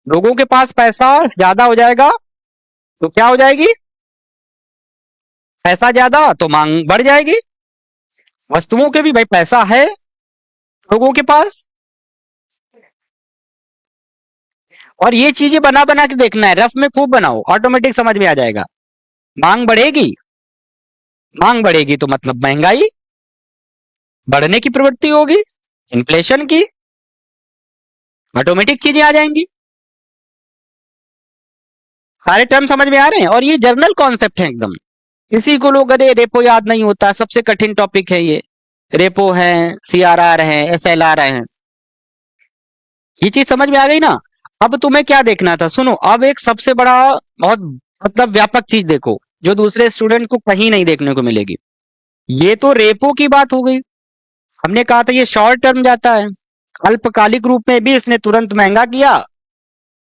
लोगों के पास पैसा ज्यादा हो जाएगा, तो क्या हो जाएगी, पैसा ज्यादा तो मांग बढ़ जाएगी, वस्तुओं के भी भाई पैसा है लोगों के पास। और ये चीजें बना बना के देखना है, रफ में खूब बनाओ, ऑटोमेटिक समझ में आ जाएगा। मांग बढ़ेगी, मांग बढ़ेगी तो मतलब महंगाई बढ़ने की प्रवृत्ति होगी, इन्फ्लेशन की, ऑटोमेटिक चीजें आ जाएंगी। सारे टर्म समझ में आ रहे हैं, और ये जर्नल कॉन्सेप्ट है एकदम। किसी को लोग अरे रेपो याद नहीं होता, सबसे कठिन टॉपिक है ये, रेपो है, सीआरआर है, एसएलआर है, ये चीज समझ में आ गई ना। अब तुम्हें क्या देखना था, सुनो, अब एक सबसे बड़ा, बहुत मतलब व्यापक चीज देखो, जो दूसरे स्टूडेंट को कहीं नहीं देखने को मिलेगी। ये तो रेपो की बात हो गई, हमने कहा था ये शॉर्ट टर्म जाता है, अल्पकालिक रूप में भी इसने तुरंत महंगा किया,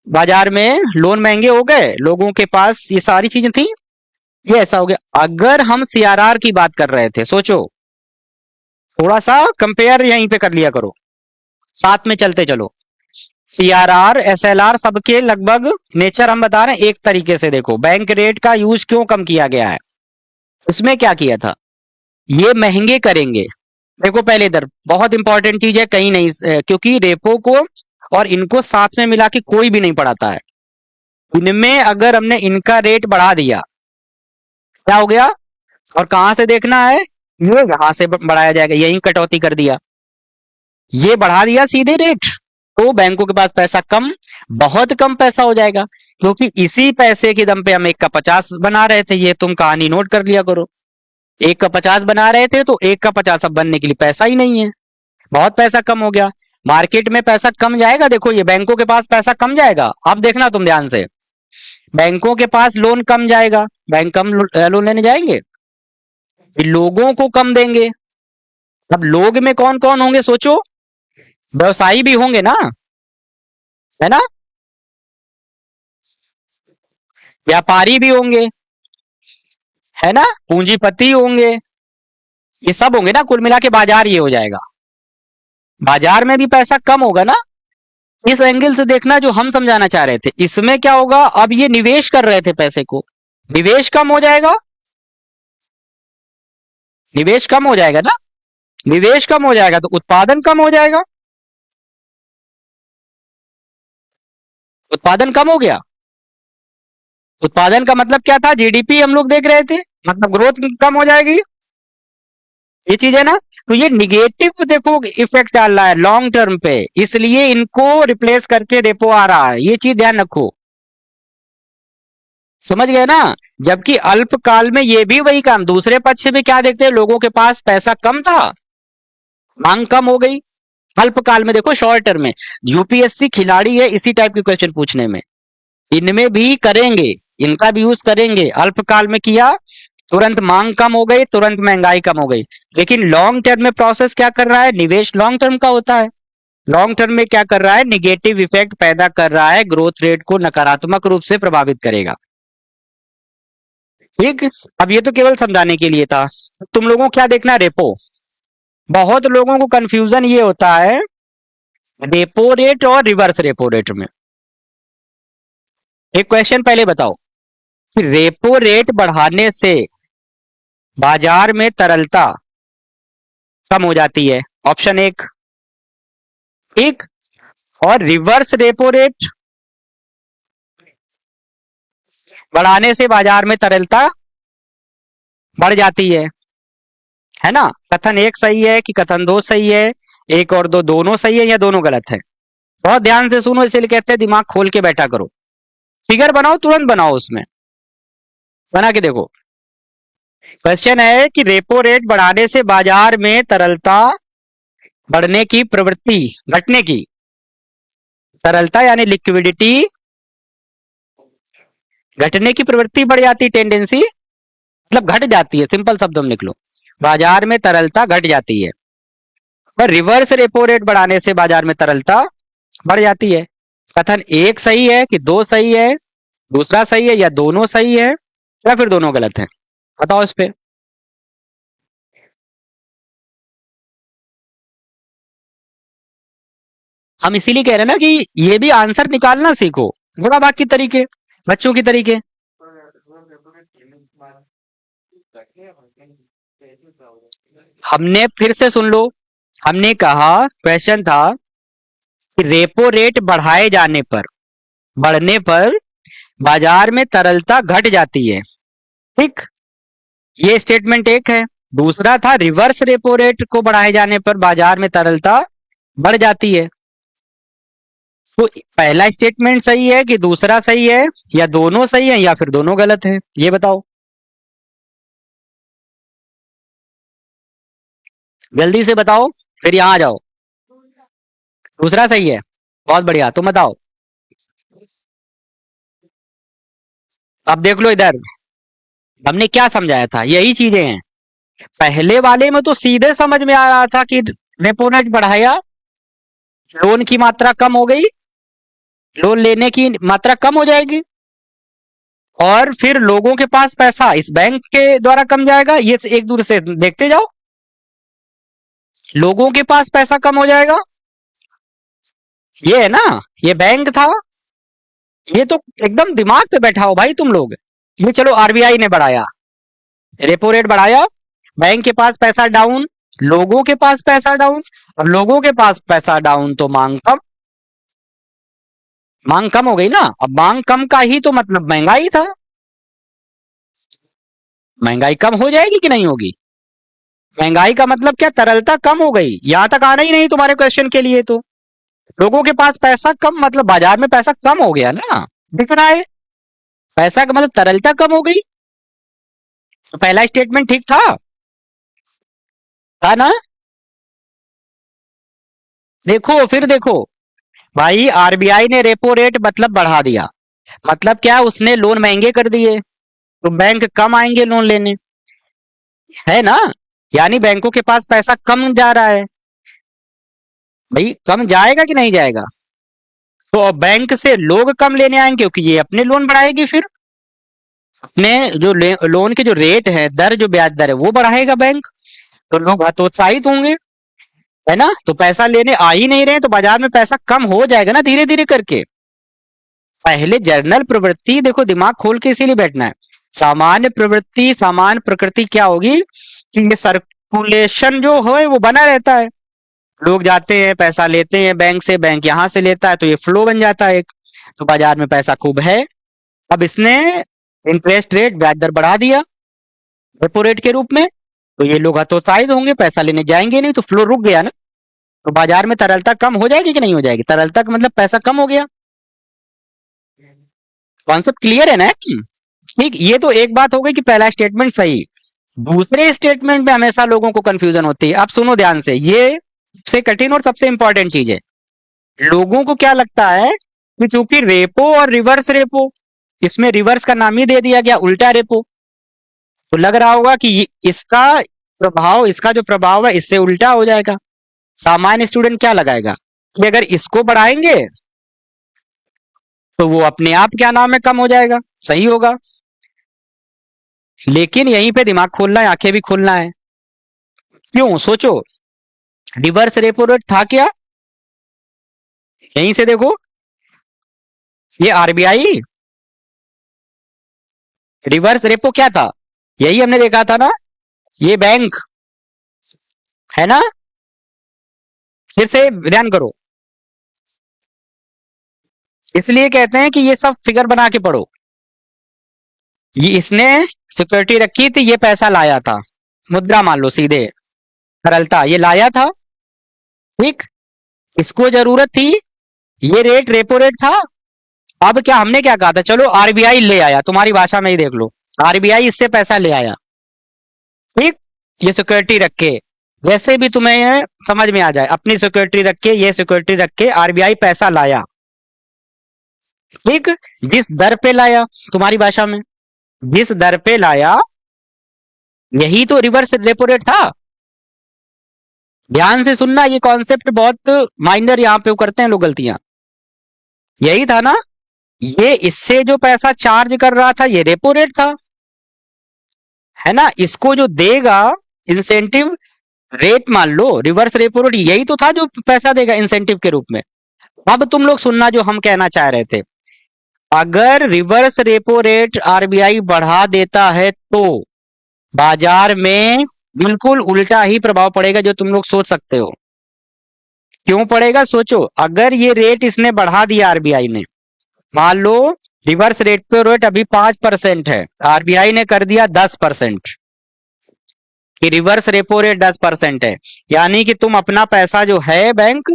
बाजार में लोन महंगे हो गए, लोगों के पास ये सारी चीजें थी, ये ऐसा हो गया। अगर हम सीआरआर की बात कर रहे थे, सोचो, थोड़ा सा कंपेयर यहीं पे कर लिया करो, साथ में चलते चलो। सीआरआर एसएलआर सबके लगभग नेचर हम बता रहे हैं एक तरीके से, देखो बैंक रेट का यूज क्यों कम किया गया है, उसमें क्या किया था, ये महंगे करेंगे। देखो पहले इधर बहुत इंपॉर्टेंट चीज है, कहीं नहीं क्योंकि रेपो को और इनको साथ में मिला के कोई भी नहीं पढ़ाता है। इनमें अगर हमने इनका रेट बढ़ा दिया, क्या हो गया, और कहां से देखना है, ये यहां से बढ़ाया जाएगा, यही कटौती कर दिया, ये बढ़ा दिया सीधे रेट, तो बैंकों के पास पैसा कम, बहुत कम पैसा हो जाएगा, क्योंकि इसी पैसे के दम पे हम 1 का 50 बना रहे थे, ये तुम कहानी नोट कर लिया करो। 1 का 50 बना रहे थे, तो 1 का 50 अब बनने के लिए पैसा ही नहीं है, बहुत पैसा कम हो गया। मार्केट में पैसा कम जाएगा, देखो ये बैंकों के पास पैसा कम जाएगा, अब देखना तुम ध्यान से, बैंकों के पास लोन कम जाएगा, बैंक कम लोन लेने जाएंगे, फिर लोगों को कम देंगे। अब लोग में कौन कौन होंगे सोचो, व्यवसायी भी होंगे ना, है ना, व्यापारी भी होंगे, है ना, पूंजीपति होंगे, ये सब होंगे ना, कुल मिला के बाजार ये हो जाएगा, बाजार में भी पैसा कम होगा ना। इस एंगल से देखना जो हम समझाना चाह रहे थे, इसमें क्या होगा, अब ये निवेश कर रहे थे पैसे को, निवेश कम हो जाएगा, निवेश कम हो जाएगा ना, निवेश कम हो जाएगा तो उत्पादन कम हो जाएगा, उत्पादन कम हो गया, उत्पादन का मतलब क्या था, जीडीपी हम लोग देख रहे थे, मतलब ग्रोथ कम हो जाएगी, ये चीज है ना। तो ये निगेटिव देखो इफेक्ट डाल रहा है लॉन्ग टर्म पे, इसलिए इनको रिप्लेस करके रेपो आ रहा है, ये चीज ध्यान रखो, समझ गए ना। जबकि अल्पकाल में ये भी वही काम, दूसरे पक्ष में क्या देखते हैं, लोगों के पास पैसा कम था, मांग कम हो गई, अल्पकाल में देखो शॉर्ट टर्म में, यूपीएससी खिलाड़ी है इसी टाइप के क्वेश्चन पूछने में, इनमें भी करेंगे, इनका भी यूज करेंगे, अल्पकाल में किया, तुरंत मांग कम हो गई, तुरंत महंगाई कम हो गई, लेकिन लॉन्ग टर्म में प्रोसेस क्या कर रहा है, निवेश लॉन्ग टर्म का होता है, लॉन्ग टर्म में क्या कर रहा है, निगेटिव इफेक्ट पैदा कर रहा है, ग्रोथ रेट को नकारात्मक रूप से प्रभावित करेगा। ठीक, अब ये तो केवल समझाने के लिए था। तुम लोगों को क्या देखना है, रेपो, बहुत लोगों को कंफ्यूजन ये होता है रेपो रेट और रिवर्स रेपो रेट में। एक क्वेश्चन पहले बताओ कि रेपो रेट बढ़ाने से बाजार में तरलता कम हो जाती है, ऑप्शन एक, ठीक, और रिवर्स रेपो रेट बढ़ाने से बाजार में तरलता बढ़ जाती है ना। कथन एक सही है कि कथन दो सही है, एक और दो दोनों सही है या दोनों गलत है, बहुत ध्यान से सुनो, इसलिए कहते हैं दिमाग खोल के बैठा करो, फिगर बनाओ, तुरंत बनाओ, उसमें बना के देखो। क्वेश्चन है कि रेपो रेट बढ़ाने से बाजार में तरलता बढ़ने की प्रवृत्ति घटने की, तरलता यानी लिक्विडिटी घटने की प्रवृत्ति बढ़ जाती, टेंडेंसी मतलब घट जाती है, सिंपल शब्दों में लिख लो, बाजार में तरलता घट जाती है, पर रिवर्स रेपो रेट बढ़ाने से बाजार में तरलता बढ़ जाती है। कथन एक सही है कि दो सही है, दूसरा सही है या दोनों सही है या फिर दोनों गलत है, बताओ इस पे। हम इसीलिए कह रहे हैं ना कि ये भी आंसर निकालना सीखो, थोड़ा बाकी तरीके, बच्चों की तरीके। हमने फिर से सुन लो, हमने कहा क्वेश्चन था कि रेपो रेट बढ़ाए जाने पर, बढ़ने पर बाजार में तरलता घट जाती है, ठीक, ये स्टेटमेंट एक है। दूसरा था रिवर्स रेपो रेट को बढ़ाए जाने पर बाजार में तरलता बढ़ जाती है। तो पहला स्टेटमेंट सही है कि दूसरा सही है, या दोनों सही है या फिर दोनों गलत है, ये बताओ, जल्दी से बताओ, फिर यहां आ जाओ। दूसरा सही है, बहुत बढ़िया, तुम बताओ। अब देख लो इधर, हमने क्या समझाया था, यही चीजें हैं। पहले वाले में तो सीधे समझ में आ रहा था कि रेपो रेट बढ़ाया, लोन की मात्रा कम हो गई, लोन लेने की मात्रा कम हो जाएगी, और फिर लोगों के पास पैसा इस बैंक के द्वारा कम जाएगा, ये एक दूर से देखते जाओ, लोगों के पास पैसा कम हो जाएगा, ये है ना, ये बैंक था, ये तो एकदम दिमाग पे बैठा हो भाई तुम लोग। ये चलो आरबीआई ने बढ़ाया, रेपो रेट बढ़ाया, बैंक के पास पैसा डाउन, लोगों के पास पैसा डाउन, और लोगों के पास पैसा डाउन तो मांग कम। मांग कम हो गई ना। अब मांग कम का ही तो मतलब महंगाई था। महंगाई कम हो जाएगी कि नहीं होगी? महंगाई का मतलब क्या? तरलता कम हो गई। यहां तक आना ही नहीं तुम्हारे क्वेश्चन के लिए तो। लोगों के पास पैसा कम मतलब बाजार में पैसा कम हो गया ना। दिख रहा है? पैसा का मतलब तरलता कम हो गई। तो पहला स्टेटमेंट ठीक था ना? देखो फिर देखो, भाई आरबीआई ने रेपो रेट मतलब बढ़ा दिया, मतलब क्या? उसने लोन महंगे कर दिए, तो बैंक कम आएंगे लोन लेने, है ना? यानी बैंकों के पास पैसा कम जा रहा है। भाई कम जाएगा कि नहीं जाएगा? तो अब बैंक से लोग कम लेने आएंगे क्योंकि ये अपने लोन बढ़ाएगी, फिर अपने जो लोन के जो रेट है, दर जो ब्याज दर है वो बढ़ाएगा बैंक, तो लोग हतोत्साहित होंगे, है ना? तो पैसा लेने आ ही नहीं रहे तो बाजार में पैसा कम हो जाएगा ना धीरे धीरे करके। पहले जर्नल प्रवृत्ति देखो, दिमाग खोल के इसीलिए बैठना है। सामान्य प्रवृत्ति, सामान्य प्रकृति क्या होगी कि ये सर्कुलेशन जो है वो बना रहता है। लोग जाते हैं, पैसा लेते हैं बैंक से, बैंक यहां से लेता है, तो ये फ्लो बन जाता है एक। तो बाजार में पैसा खूब है। अब इसने इंटरेस्ट रेट, ब्याज दर बढ़ा दिया रेपो रेट के रूप में, तो ये लोग हतोत्साहित होंगे, पैसा लेने जाएंगे नहीं, तो फ्लो रुक गया ना। तो बाजार में तरलता कम हो जाएगी कि नहीं हो जाएगी? तरलता का मतलब पैसा कम हो गया। कॉन्सेप्ट क्लियर है ना? ठीक, ये तो एक बात हो गई कि पहला स्टेटमेंट सही। दूसरे स्टेटमेंट में हमेशा लोगों को कंफ्यूजन होती है। अब सुनो ध्यान से, ये सबसे कठिन और सबसे इंपॉर्टेंट चीज है। लोगों को क्या लगता है कि चूंकि रेपो और रिवर्स रेपो, इसमें रिवर्स का नाम ही दे दिया गया, उल्टा रेपो, तो लग रहा होगा कि इसका प्रभाव, इसका जो प्रभाव है इससे उल्टा हो जाएगा। सामान्य स्टूडेंट क्या लगाएगा कि अगर इसको बढ़ाएंगे तो वो अपने आप क्या नाम है, कम हो जाएगा। सही होगा। लेकिन यहीं पे दिमाग खोलना है, आंखें भी खोलना है। क्यों? सोचो, रिवर्स रेपो रेट था क्या? यहीं से देखो, ये आरबीआई, रिवर्स रेपो क्या था? यही हमने देखा था ना, ये बैंक, है ना? फिर से ध्यान करो, इसलिए कहते हैं कि ये सब फिगर बना के पढ़ो। ये इसने सिक्योरिटी रखी थी, ये पैसा लाया था, मुद्रा मान लो सीधे, तरलता ये लाया था, ठीक। इसको जरूरत थी, ये रेट रेपो रेट था। अब क्या हमने क्या कहा था? चलो आरबीआई ले आया, तुम्हारी भाषा में ही देख लो, आरबीआई इससे पैसा ले आया, ठीक। ये सिक्योरिटी रख के, जैसे भी तुम्हें समझ में आ जाए, अपनी सिक्योरिटी रख के, ये सिक्योरिटी रख के आरबीआई पैसा लाया, ठीक। जिस दर पे लाया, तुम्हारी भाषा में जिस दर पे लाया, यही तो रिवर्स रेपो रेट था। ध्यान से सुनना, ये कॉन्सेप्ट बहुत माइनर यहाँ पे करते हैं लोग गलतियां। यही था ना, ये इससे जो पैसा चार्ज कर रहा था ये रेपो रेट था, है ना? इसको जो देगा इंसेंटिव रेट, मान लो रिवर्स रेपो रेट, यही तो था जो पैसा देगा इंसेंटिव के रूप में। अब तुम लोग सुनना जो हम कहना चाह रहे थे, अगर रिवर्स रेपो रेट आरबीआई बढ़ा देता है तो बाजार में बिल्कुल उल्टा ही प्रभाव पड़ेगा जो तुम लोग सोच सकते हो। क्यों पड़ेगा? सोचो, अगर ये रेट इसने बढ़ा दिया आरबीआई ने, मान लो रिवर्स रेपो रेट अभी 5% है, आरबीआई ने कर दिया 10%, कि रिवर्स रेपो रेट 10% है, यानी कि तुम अपना पैसा जो है बैंक,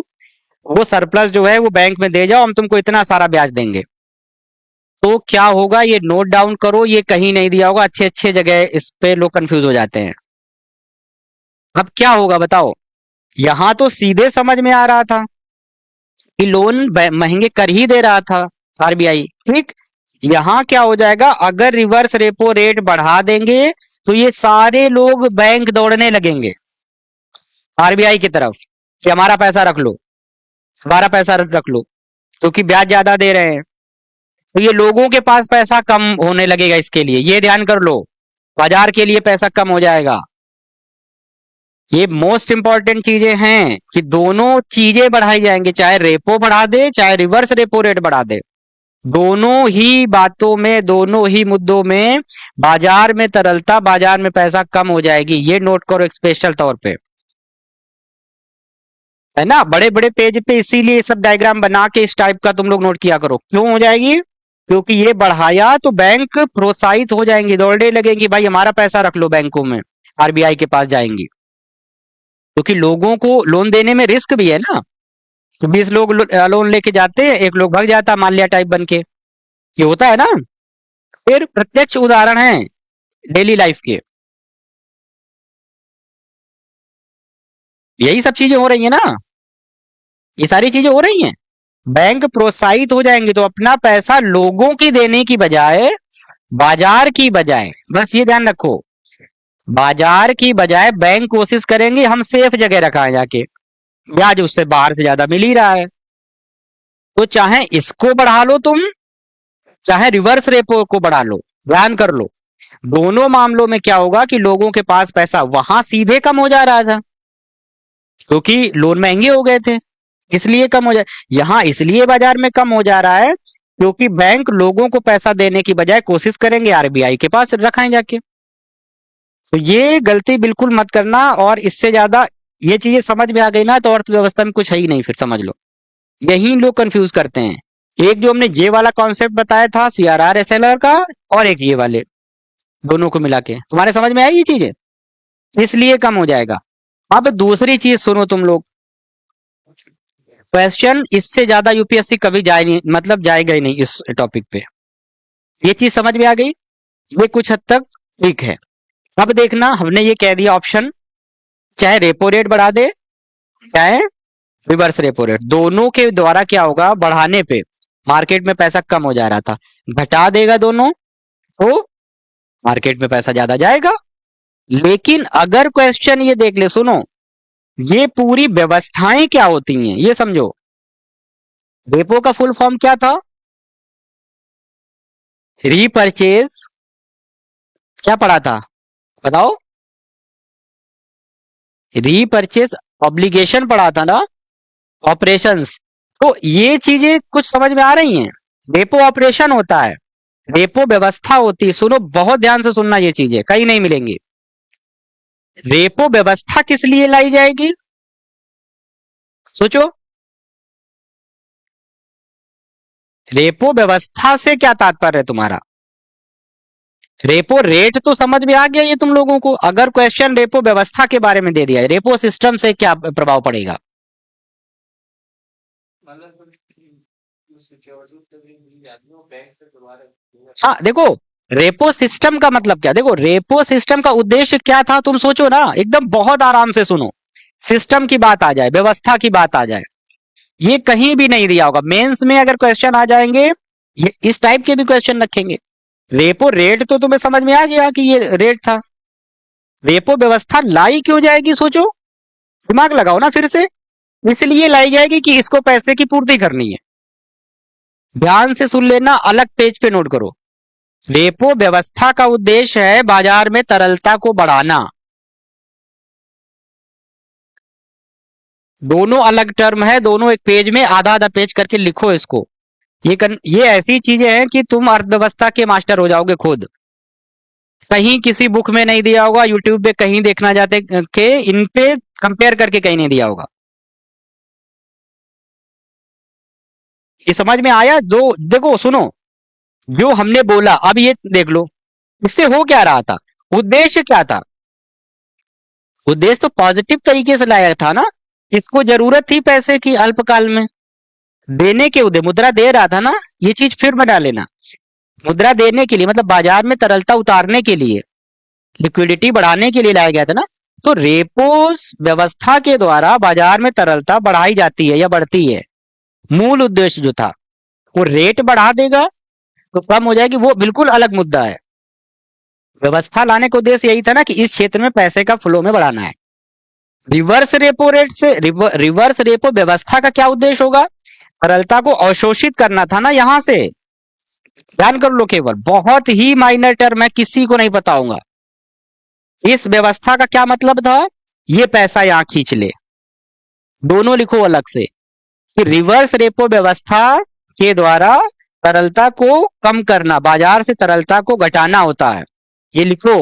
वो सरप्लस जो है वो बैंक में दे जाओ, हम तुमको इतना सारा ब्याज देंगे। तो क्या होगा, ये नोट डाउन करो, ये कहीं नहीं दिया होगा, अच्छे अच्छे जगह इस पे लोग कंफ्यूज हो जाते हैं। अब क्या होगा बताओ? यहां तो सीधे समझ में आ रहा था कि लोन महंगे कर ही दे रहा था आरबीआई, ठीक। यहां क्या हो जाएगा, अगर रिवर्स रेपो रेट बढ़ा देंगे तो ये सारे लोग बैंक दौड़ने लगेंगे आरबीआई की तरफ कि हमारा पैसा रख लो, हमारा पैसा रख लो, क्योंकि ब्याज ज्यादा दे रहे हैं। तो ये लोगों के पास पैसा कम होने लगेगा, इसके लिए ये ध्यान कर लो, बाजार के लिए पैसा कम हो जाएगा। ये मोस्ट इंपॉर्टेंट चीजें हैं कि दोनों चीजें बढ़ाई जाएंगी, चाहे रेपो बढ़ा दे चाहे रिवर्स रेपो रेट बढ़ा दे, दोनों ही बातों में, दोनों ही मुद्दों में बाजार में तरलता, बाजार में पैसा कम हो जाएगी। ये नोट करो एक स्पेशल तौर पे, है ना। बड़े बड़े पेज पे इसीलिए सब डायग्राम बना के इस टाइप का तुम लोग नोट किया करो। क्यों हो जाएगी? क्योंकि ये बढ़ाया तो बैंक प्रोत्साहित हो जाएंगे, दौड़ने लगेंगे, भाई हमारा पैसा रख लो बैंकों में, आरबीआई के पास जाएंगी। क्योंकि लोगों को लोन देने में रिस्क भी है ना। तो 20 लोग लोन लेके जाते हैं, एक लोग भाग जाता माल्या टाइप बन के, ये होता है ना। फिर प्रत्यक्ष उदाहरण है डेली लाइफ के, यही सब चीजें हो रही है ना, ये सारी चीजें हो रही हैं। बैंक प्रोत्साहित हो जाएंगे तो अपना पैसा लोगों की देने की बजाय, बाजार की बजाय, बस ये ध्यान रखो, बाजार की बजाय बैंक कोशिश करेंगे हम सेफ जगह रखा है जाके, ब्याज उससे बाहर से ज्यादा मिल ही रहा है। तो चाहे इसको बढ़ा लो तुम, चाहे रिवर्स रेपो को बढ़ा लो, ध्यान कर लो, दोनों मामलों में क्या होगा कि लोगों के पास पैसा वहां सीधे कम हो जा रहा था क्योंकि लोन महंगे हो गए थे, इसलिए कम हो जाए। यहां इसलिए बाजार में कम हो जा रहा है क्योंकि बैंक लोगों को पैसा देने की बजाय कोशिश करेंगे आरबीआई के पास रखाएं जाके। तो ये गलती बिल्कुल मत करना, और इससे ज्यादा ये चीजें समझ में आ गई ना तो अर्थव्यवस्था में कुछ है ही नहीं, फिर समझ लो। यही लोग कंफ्यूज करते हैं। एक जो हमने ये वाला कॉन्सेप्ट बताया था सीआरआर एसएलआर का, और एक ये वाले, दोनों को मिला के तुम्हारे समझ में आई ये चीजें, इसलिए कम हो जाएगा। अब दूसरी चीज सुनो तुम लोग, क्वेश्चन इससे ज्यादा यूपीएससी कभी जाए नहीं, मतलब जाएगा ही नहीं इस टॉपिक पे। ये चीज समझ में आ गई, ये कुछ हद तक ठीक है। अब देखना, हमने ये कह दिया ऑप्शन, चाहे रेपो रेट बढ़ा दे चाहे रिवर्स रेपो रेट, दोनों के द्वारा क्या होगा, बढ़ाने पे मार्केट में पैसा कम हो जा रहा था, घटा देगा दोनों तो मार्केट में पैसा ज्यादा जाएगा। लेकिन अगर क्वेश्चन ये देख ले, सुनो, ये पूरी व्यवस्थाएं क्या होती हैं ये समझो। रेपो का फुल फॉर्म क्या था? रीपरचेज, क्या पढ़ा था बताओ? रीपरचेज ऑब्लिगेशन पढ़ा था ना, ऑपरेशंस। तो ये चीजें कुछ समझ में आ रही हैं। रेपो ऑपरेशन होता है, रेपो व्यवस्था होती है, सुनो बहुत ध्यान से सुनना, ये चीजें कहीं नहीं मिलेंगी। रेपो व्यवस्था किस लिए लाई जाएगी सोचो, रेपो व्यवस्था से क्या तात्पर्य है तुम्हारा? रेपो रेट तो समझ में आ गया ये तुम लोगों को। अगर क्वेश्चन रेपो व्यवस्था के बारे में दे दिया है, रेपो सिस्टम से क्या प्रभाव पड़ेगा? हाँ देखो, रेपो सिस्टम का मतलब क्या, देखो रेपो सिस्टम का उद्देश्य क्या था तुम सोचो ना, एकदम बहुत आराम से सुनो। सिस्टम की बात आ जाए, व्यवस्था की बात आ जाए, ये कहीं भी नहीं दिया होगा। मेंस में अगर क्वेश्चन आ जाएंगे, ये इस टाइप के भी क्वेश्चन रखेंगे। रेपो रेट तो तुम्हें समझ में आ गया कि ये रेट था। रेपो व्यवस्था लाई क्यों जाएगी सोचो, दिमाग लगाओ ना फिर से। इसलिए लाई जाएगी कि इसको पैसे की पूर्ति करनी है। ध्यान से सुन लेना, अलग पेज पे नोट करो। रेपो व्यवस्था का उद्देश्य है बाजार में तरलता को बढ़ाना। दोनों अलग टर्म है, दोनों एक पेज में आधा आधा पेज करके लिखो इसको। ये ऐसी चीजें हैं कि तुम अर्थव्यवस्था के मास्टर हो जाओगे खुद। कहीं किसी बुक में नहीं दिया होगा, यूट्यूब पे कहीं देखना जाते के इन पे कंपेयर करके कहीं नहीं दिया होगा। ये समझ में आया? दो देखो सुनो, जो हमने बोला अब ये देख लो, इससे हो क्या रहा था, उद्देश्य क्या था? उद्देश्य तो पॉजिटिव तरीके से लाया था ना, इसको जरूरत थी पैसे की अल्पकाल में, देने के उद्देश्य, मुद्रा दे रहा था ना, ये चीज फिर बना लेना। मुद्रा देने के लिए मतलब बाजार में तरलता उतारने के लिए, लिक्विडिटी बढ़ाने के लिए लाया गया था ना। तो रेपो व्यवस्था के द्वारा बाजार में तरलता बढ़ाई जाती है या बढ़ती है, मूल उद्देश्य जो था। वो रेट बढ़ा देगा तो कम हो जाएगी, वो बिल्कुल अलग मुद्दा है। व्यवस्था लाने का उद्देश्य यही था ना कि इस क्षेत्र में पैसे का फ्लो में बढ़ाना है। रिवर्स रेपो रेट से, रिवर्स रेपो व्यवस्था का क्या उद्देश्य होगा? तरलता को अवशोषित करना था ना यहां से। ध्यान कर लो, केवल बहुत ही माइनर टर्म है, किसी को नहीं पता होगा। इस व्यवस्था का क्या मतलब था? ये पैसा यहां खींच ले, दोनों लिखो अलग से कि रिवर्स रेपो व्यवस्था के द्वारा तरलता को कम करना, बाजार से तरलता को घटाना होता है। ये लिखो,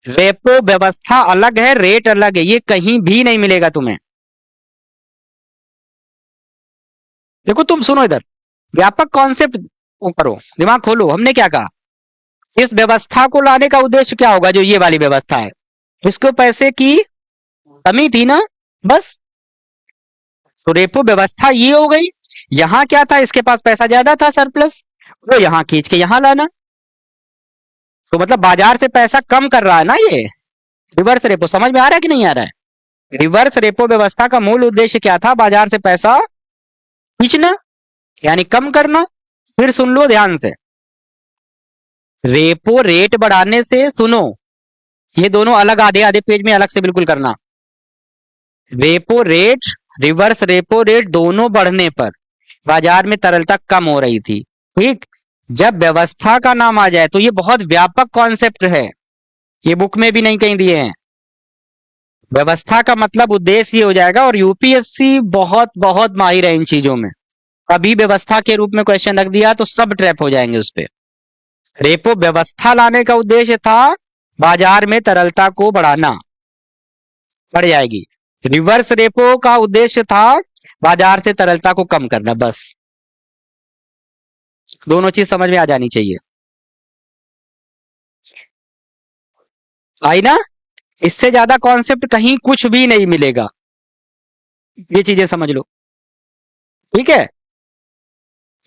रेपो व्यवस्था अलग है, रेट अलग है, ये कहीं भी नहीं मिलेगा तुम्हें। देखो तुम सुनो इधर, व्यापक कॉन्सेप्ट करो, दिमाग खोलो। हमने क्या कहा, इस व्यवस्था को लाने का उद्देश्य क्या होगा, जो ये वाली व्यवस्था है, इसको पैसे की कमी थी ना, बस। तो रेपो व्यवस्था ये हो गई। यहां क्या था, इसके पास पैसा ज्यादा था, सरप्लस, वो यहां खींच के यहां लाना। तो मतलब बाजार से पैसा कम कर रहा है ना ये, रिवर्स रेपो। समझ में आ रहा है कि नहीं आ रहा है? रिवर्स रेपो व्यवस्था का मूल उद्देश्य क्या था, बाजार से पैसा खींचना, यानी कम करना। फिर सुन लो ध्यान से, रेपो रेट बढ़ाने से, सुनो, ये दोनों अलग, आधे आधे पेज में अलग से बिल्कुल करना। Repo rate, reverse repo rate दोनों बढ़ने पर बाजार में तरलता कम हो रही थी। ठीक, जब व्यवस्था का नाम आ जाए तो ये बहुत व्यापक कॉन्सेप्ट है, ये बुक में भी नहीं कहीं दिए हैं। व्यवस्था का मतलब उद्देश्य ये हो जाएगा, और यूपीएससी बहुत बहुत माहिर है इन चीजों में। अभी व्यवस्था के रूप में क्वेश्चन रख दिया तो सब ट्रैप हो जाएंगे उस पे। रेपो व्यवस्था लाने का उद्देश्य था बाजार में तरलता को बढ़ाना, बढ़ जाएगी। रिवर्स रेपो का उद्देश्य था बाजार से तरलता को कम करना, बस। दोनों चीज समझ में आ जानी चाहिए। आई ना? इससे ज्यादा कॉन्सेप्ट कहीं कुछ भी नहीं मिलेगा, ये चीजें समझ लो, ठीक है?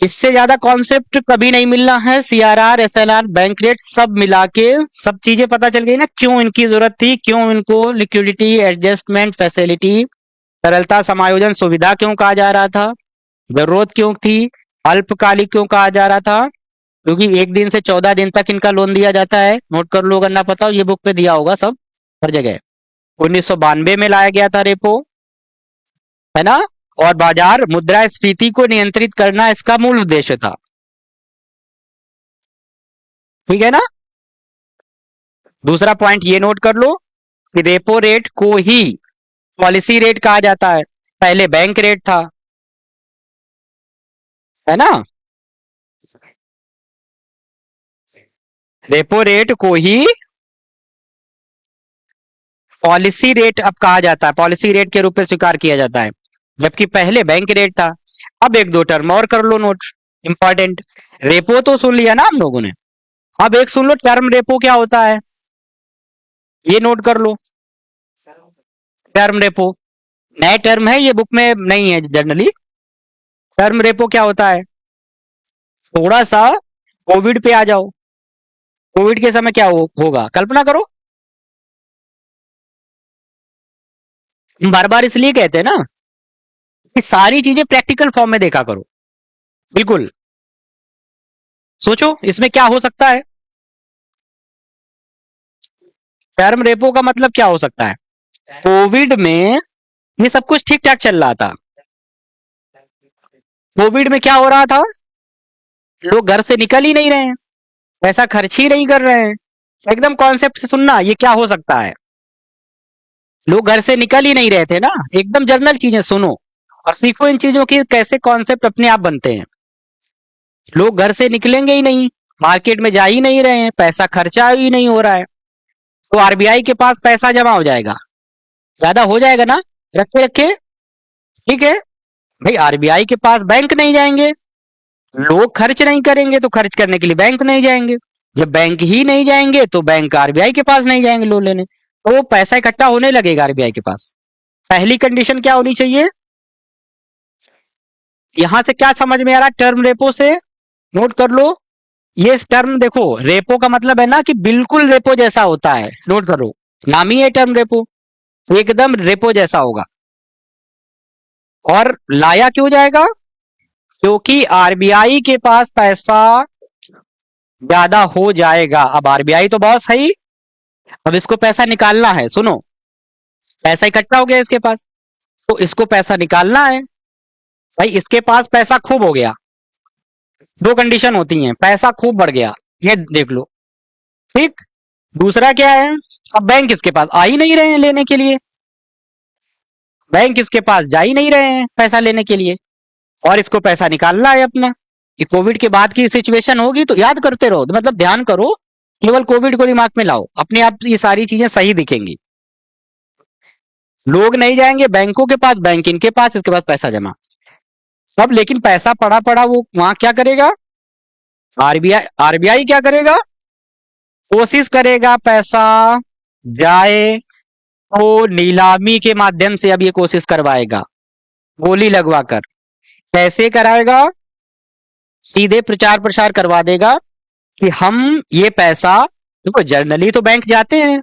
इससे ज्यादा कॉन्सेप्ट कभी नहीं मिलना है। सीआरआर, एसएलआर, बैंक रेट सब मिला के सब चीजें पता चल गई ना, क्यों इनकी जरूरत थी, क्यों इनको लिक्विडिटी एडजस्टमेंट फैसिलिटी, तरलता समायोजन सुविधा क्यों कहा जा रहा था, जरूरत क्यों थी, अल्पकालिक क्यों कहा जा रहा था, क्योंकि 1 दिन से 14 दिन तक इनका लोन दिया जाता है। नोट कर लो अगर ना पता हो, ये बुक पे दिया होगा सब, हर जगह। 1992 में लाया गया था रेपो, है ना? और बाजार मुद्रास्फीति को नियंत्रित करना इसका मूल उद्देश्य था, ठीक है ना? दूसरा पॉइंट ये नोट कर लो कि रेपो रेट को ही पॉलिसी रेट कहा जाता है, पहले बैंक रेट था, है ना? रेपो रेट को ही पॉलिसी रेट अब कहा जाता है, पॉलिसी रेट के रूप में स्वीकार किया जाता है, जबकि पहले बैंक रेट था। अब एक दो टर्म और कर लो नोट, इंपॉर्टेंट। रेपो तो सुन लिया ना हम लोगों ने, अब एक सुन लो टर्म रेपो क्या होता है, ये नोट कर लो। टर्म रेपो नए टर्म है, ये बुक में नहीं है जनरली। टर्म रेपो क्या होता है, थोड़ा सा कोविड पे आ जाओ। कोविड के समय क्या होगा, कल्पना करो। बार बार इसलिए कहते हैं ना कि सारी चीजें प्रैक्टिकल फॉर्म में देखा करो, बिल्कुल। सोचो इसमें क्या हो सकता है, टर्म रेपो का मतलब क्या हो सकता है। कोविड में ये सब कुछ ठीक ठाक चल रहा था। कोविड में क्या हो रहा था, लोग घर से निकल ही नहीं रहे हैं, पैसा खर्च ही नहीं कर रहे हैं। एकदम कॉन्सेप्ट से सुनना, ये क्या हो सकता है। लोग घर से निकल ही नहीं रहे थे ना, एकदम जनरल चीजें सुनो और सीखो इन चीजों की कैसे कॉन्सेप्ट अपने आप बनते हैं। लोग घर से निकलेंगे ही नहीं, मार्केट में जा ही नहीं रहे हैं, पैसा खर्चा ही नहीं हो रहा है, तो आरबीआई के पास पैसा जमा हो जाएगा, ज्यादा हो जाएगा ना, रखे रखे, ठीक है। भाई आरबीआई के पास बैंक नहीं जाएंगे, लोग खर्च नहीं करेंगे तो खर्च करने के लिए बैंक नहीं जाएंगे, जब बैंक ही नहीं जाएंगे तो बैंक आरबीआई के पास नहीं जाएंगे लोन लेने, तो वो पैसा इकट्ठा होने लगेगा आरबीआई के पास। पहली कंडीशन क्या होनी चाहिए, यहां से क्या समझ में आ रहा है, टर्म रेपो से नोट कर लो। ये टर्म देखो, रेपो का मतलब है ना कि बिल्कुल रेपो जैसा होता है, नोट करो, नाम ही है टर्म रेपो, एकदम रेपो जैसा होगा। और लाया क्यों जाएगा, क्योंकि आरबीआई के पास पैसा ज्यादा हो जाएगा। अब आरबीआई तो बॉस है ही, अब इसको पैसा निकालना है, सुनो, पैसा इकट्ठा हो गया इसके पास, तो इसको पैसा निकालना है। भाई इसके पास पैसा खूब हो गया, दो कंडीशन होती हैं, पैसा खूब बढ़ गया, ये देख लो, ठीक। दूसरा क्या है, अब बैंक इसके पास आ ही नहीं रहे हैं लेने के लिए, बैंक इसके पास जा ही नहीं रहे हैं पैसा लेने के लिए, और इसको पैसा निकालना है अपना, ये कोविड के बाद की सिचुएशन होगी तो याद करते रहो, मतलब ध्यान करो, केवल कोविड को दिमाग में लाओ, अपने आप ये सारी चीजें सही दिखेंगी। लोग नहीं जाएंगे बैंकों के पास, बैंक इनके पास, इसके पास पैसा जमा सब, लेकिन पैसा पड़ा पड़ा वो वहां क्या करेगा, आरबीआई आरबीआई क्या करेगा, कोशिश करेगा पैसा जाए तो नीलामी के माध्यम से अब ये कोशिश करवाएगा, बोली लगवा कर। कैसे कराएगा, सीधे प्रचार प्रसार करवा देगा कि हम ये पैसा, देखो जनरली तो बैंक जाते हैं,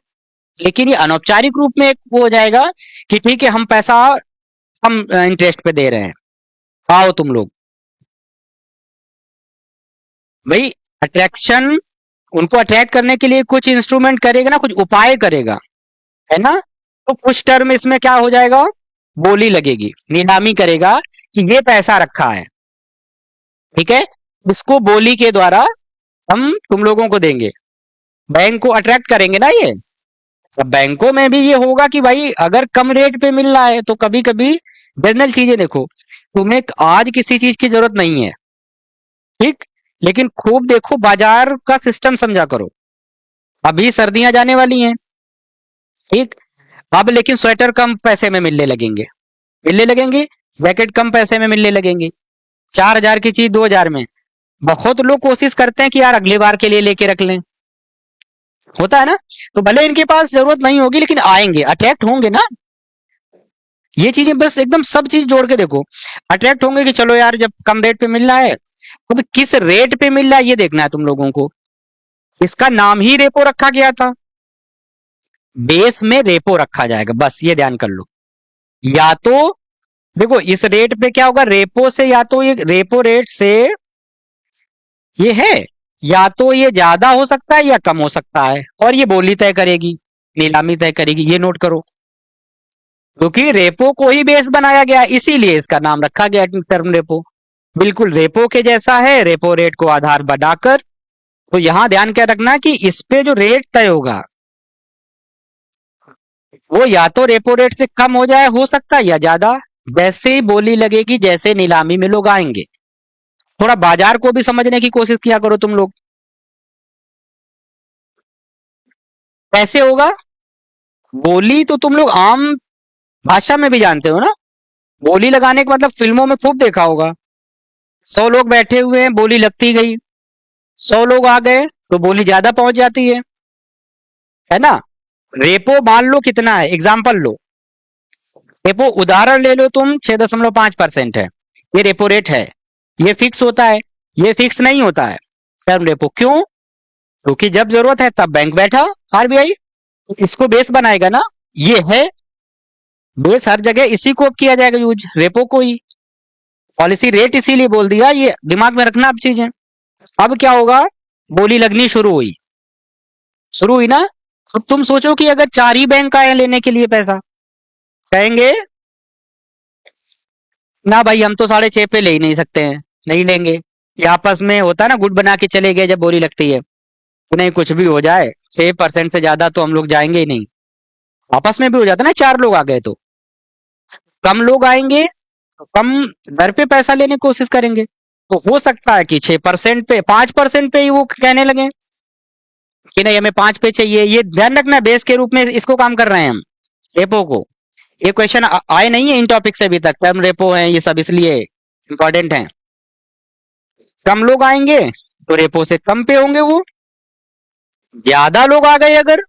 लेकिन ये अनौपचारिक रूप में एक वो हो जाएगा कि ठीक है हम पैसा हम इंटरेस्ट पे दे रहे हैं, आओ तुम लोग। भाई अट्रैक्शन, उनको अट्रैक्ट करने के लिए कुछ इंस्ट्रूमेंट करेगा ना, कुछ उपाय करेगा, है ना। तो कुछ टर्म इसमें क्या हो जाएगा, बोली लगेगी, नीलामी करेगा कि ये पैसा रखा है, ठीक है, इसको बोली के द्वारा हम तुम लोगों को देंगे, बैंक को अट्रैक्ट करेंगे ना ये। अब बैंकों में भी ये होगा कि भाई अगर कम रेट पे मिल रहा है तो कभी कभी जनरल चीजें देखो, तुम्हें आज किसी चीज की जरूरत नहीं है, ठीक, लेकिन खूब देखो बाजार का सिस्टम समझा करो। अभी सर्दियां जाने वाली हैं, ठीक, अब लेकिन स्वेटर कम पैसे में मिलने लगेंगे, जैकेट कम पैसे में मिलने लगेंगे, 4,000 की चीज 2,000 में। बहुत लोग कोशिश करते हैं कि यार अगली बार के लिए लेके रख लें, होता है ना। तो भले इनके पास जरूरत नहीं होगी लेकिन आएंगे, अट्रैक्ट होंगे ना। ये चीजें बस एकदम सब चीज जोड़ के देखो, अट्रैक्ट होंगे कि चलो यार जब कम रेट पे मिल रहा है, अब किस रेट पे मिल रहा है ये देखना है तुम लोगों को। इसका नाम ही रेपो रखा गया था, बेस में रेपो रखा जाएगा, बस ये ध्यान कर लो। या तो देखो इस रेट पे क्या होगा, रेपो से या तो ये रेपो रेट से ये है, या तो ये ज्यादा हो सकता है या कम हो सकता है, और ये बोली तय करेगी, नीलामी तय करेगी, ये नोट करो। क्योंकि रेपो को ही बेस बनाया गया इसीलिए इसका नाम रखा गया टर्म रेपो, बिल्कुल रेपो के जैसा है, रेपो रेट को आधार बनाकर। तो यहां ध्यान क्या रखना कि इस पे जो रेट तय होगा वो या तो रेपो रेट से कम हो जाए, हो सकता है, या ज्यादा, जैसे ही बोली लगेगी, जैसे नीलामी में लोग आएंगे। थोड़ा बाजार को भी समझने की कोशिश किया करो तुम लोग। कैसे होगा, बोली तो तुम लोग आम भाषा में भी जानते हो ना, बोली लगाने का मतलब फिल्मों में खूब देखा होगा। 100 लोग बैठे हुए हैं, बोली लगती गई, 100 लोग आ गए तो बोली ज्यादा पहुंच जाती है ना। रेपो मान लो कितना है, एग्जाम्पल लो, रेपो उदाहरण ले लो तुम, 6.5% है, ये रेपो रेट है, ये फिक्स होता है, ये फिक्स नहीं होता है टर्म रेपो। क्यों, क्योंकि जब जरूरत है तब बैंक बैठा, आरबीआई इसको बेस बनाएगा ना, ये है बेस, हर जगह इसी को अब किया जाएगा यूज, रेपो को ही पॉलिसी रेट इसीलिए बोल दिया, ये दिमाग में रखना अब चीजें। अब क्या होगा, बोली लगनी शुरू हुई ना। अब तुम सोचो कि अगर 4 ही बैंक आए लेने के लिए पैसा, कहेंगे ना भाई हम तो 6.5 पे ले ही नहीं सकते हैं, नहीं लेंगे। ये आपस में होता है ना, गुट बना के चले गए जब बोली लगती है कि नहीं कुछ भी हो जाए 6% से ज्यादा तो हम लोग जाएंगे ही नहीं, आपस में भी हो जाता है ना, 4 लोग आ गए तो कम लोग आएंगे तो कम दर पे पैसा लेने की कोशिश करेंगे। तो हो सकता है कि 6% पे, 5% पे ही वो कहने लगे कि नहीं हमें 5 पे चाहिए। ये ध्यान रखना, बेस के रूप में इसको काम कर रहे हैं हम, रेपो को। ये क्वेश्चन आए नहीं है इन टॉपिक से अभी तक, टर्म रेपो है ये सब इसलिए इंपॉर्टेंट है। कम लोग आएंगे तो रेपो से कम पे होंगे वो, ज्यादा लोग आ गए, अगर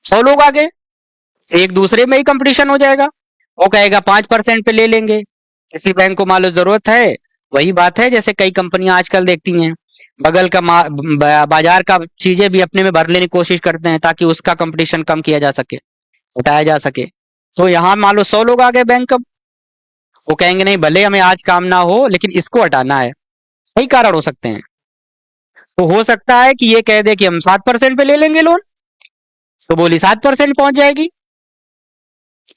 100 लोग आ गए, एक दूसरे में ही कंपटीशन हो जाएगा, वो कहेगा 5% पे ले लेंगे, किसी बैंक को मान लो जरूरत है। वही बात है जैसे कई कंपनियां आजकल देखती हैं, बगल का बाजार का चीजें भी अपने में भर लेने की कोशिश करते हैं ताकि उसका कंपटीशन कम किया जा सके, हटाया जा सके। तो यहाँ मान लो 100 लोग आ गए बैंक, अब वो कहेंगे नहीं भले हमें आज काम ना हो लेकिन इसको हटाना है, कई कारण हो सकते हैं। तो हो सकता है कि ये कह दे कि हम 7% पे ले लेंगे लोन, तो बोली 7% पहुंच जाएगी,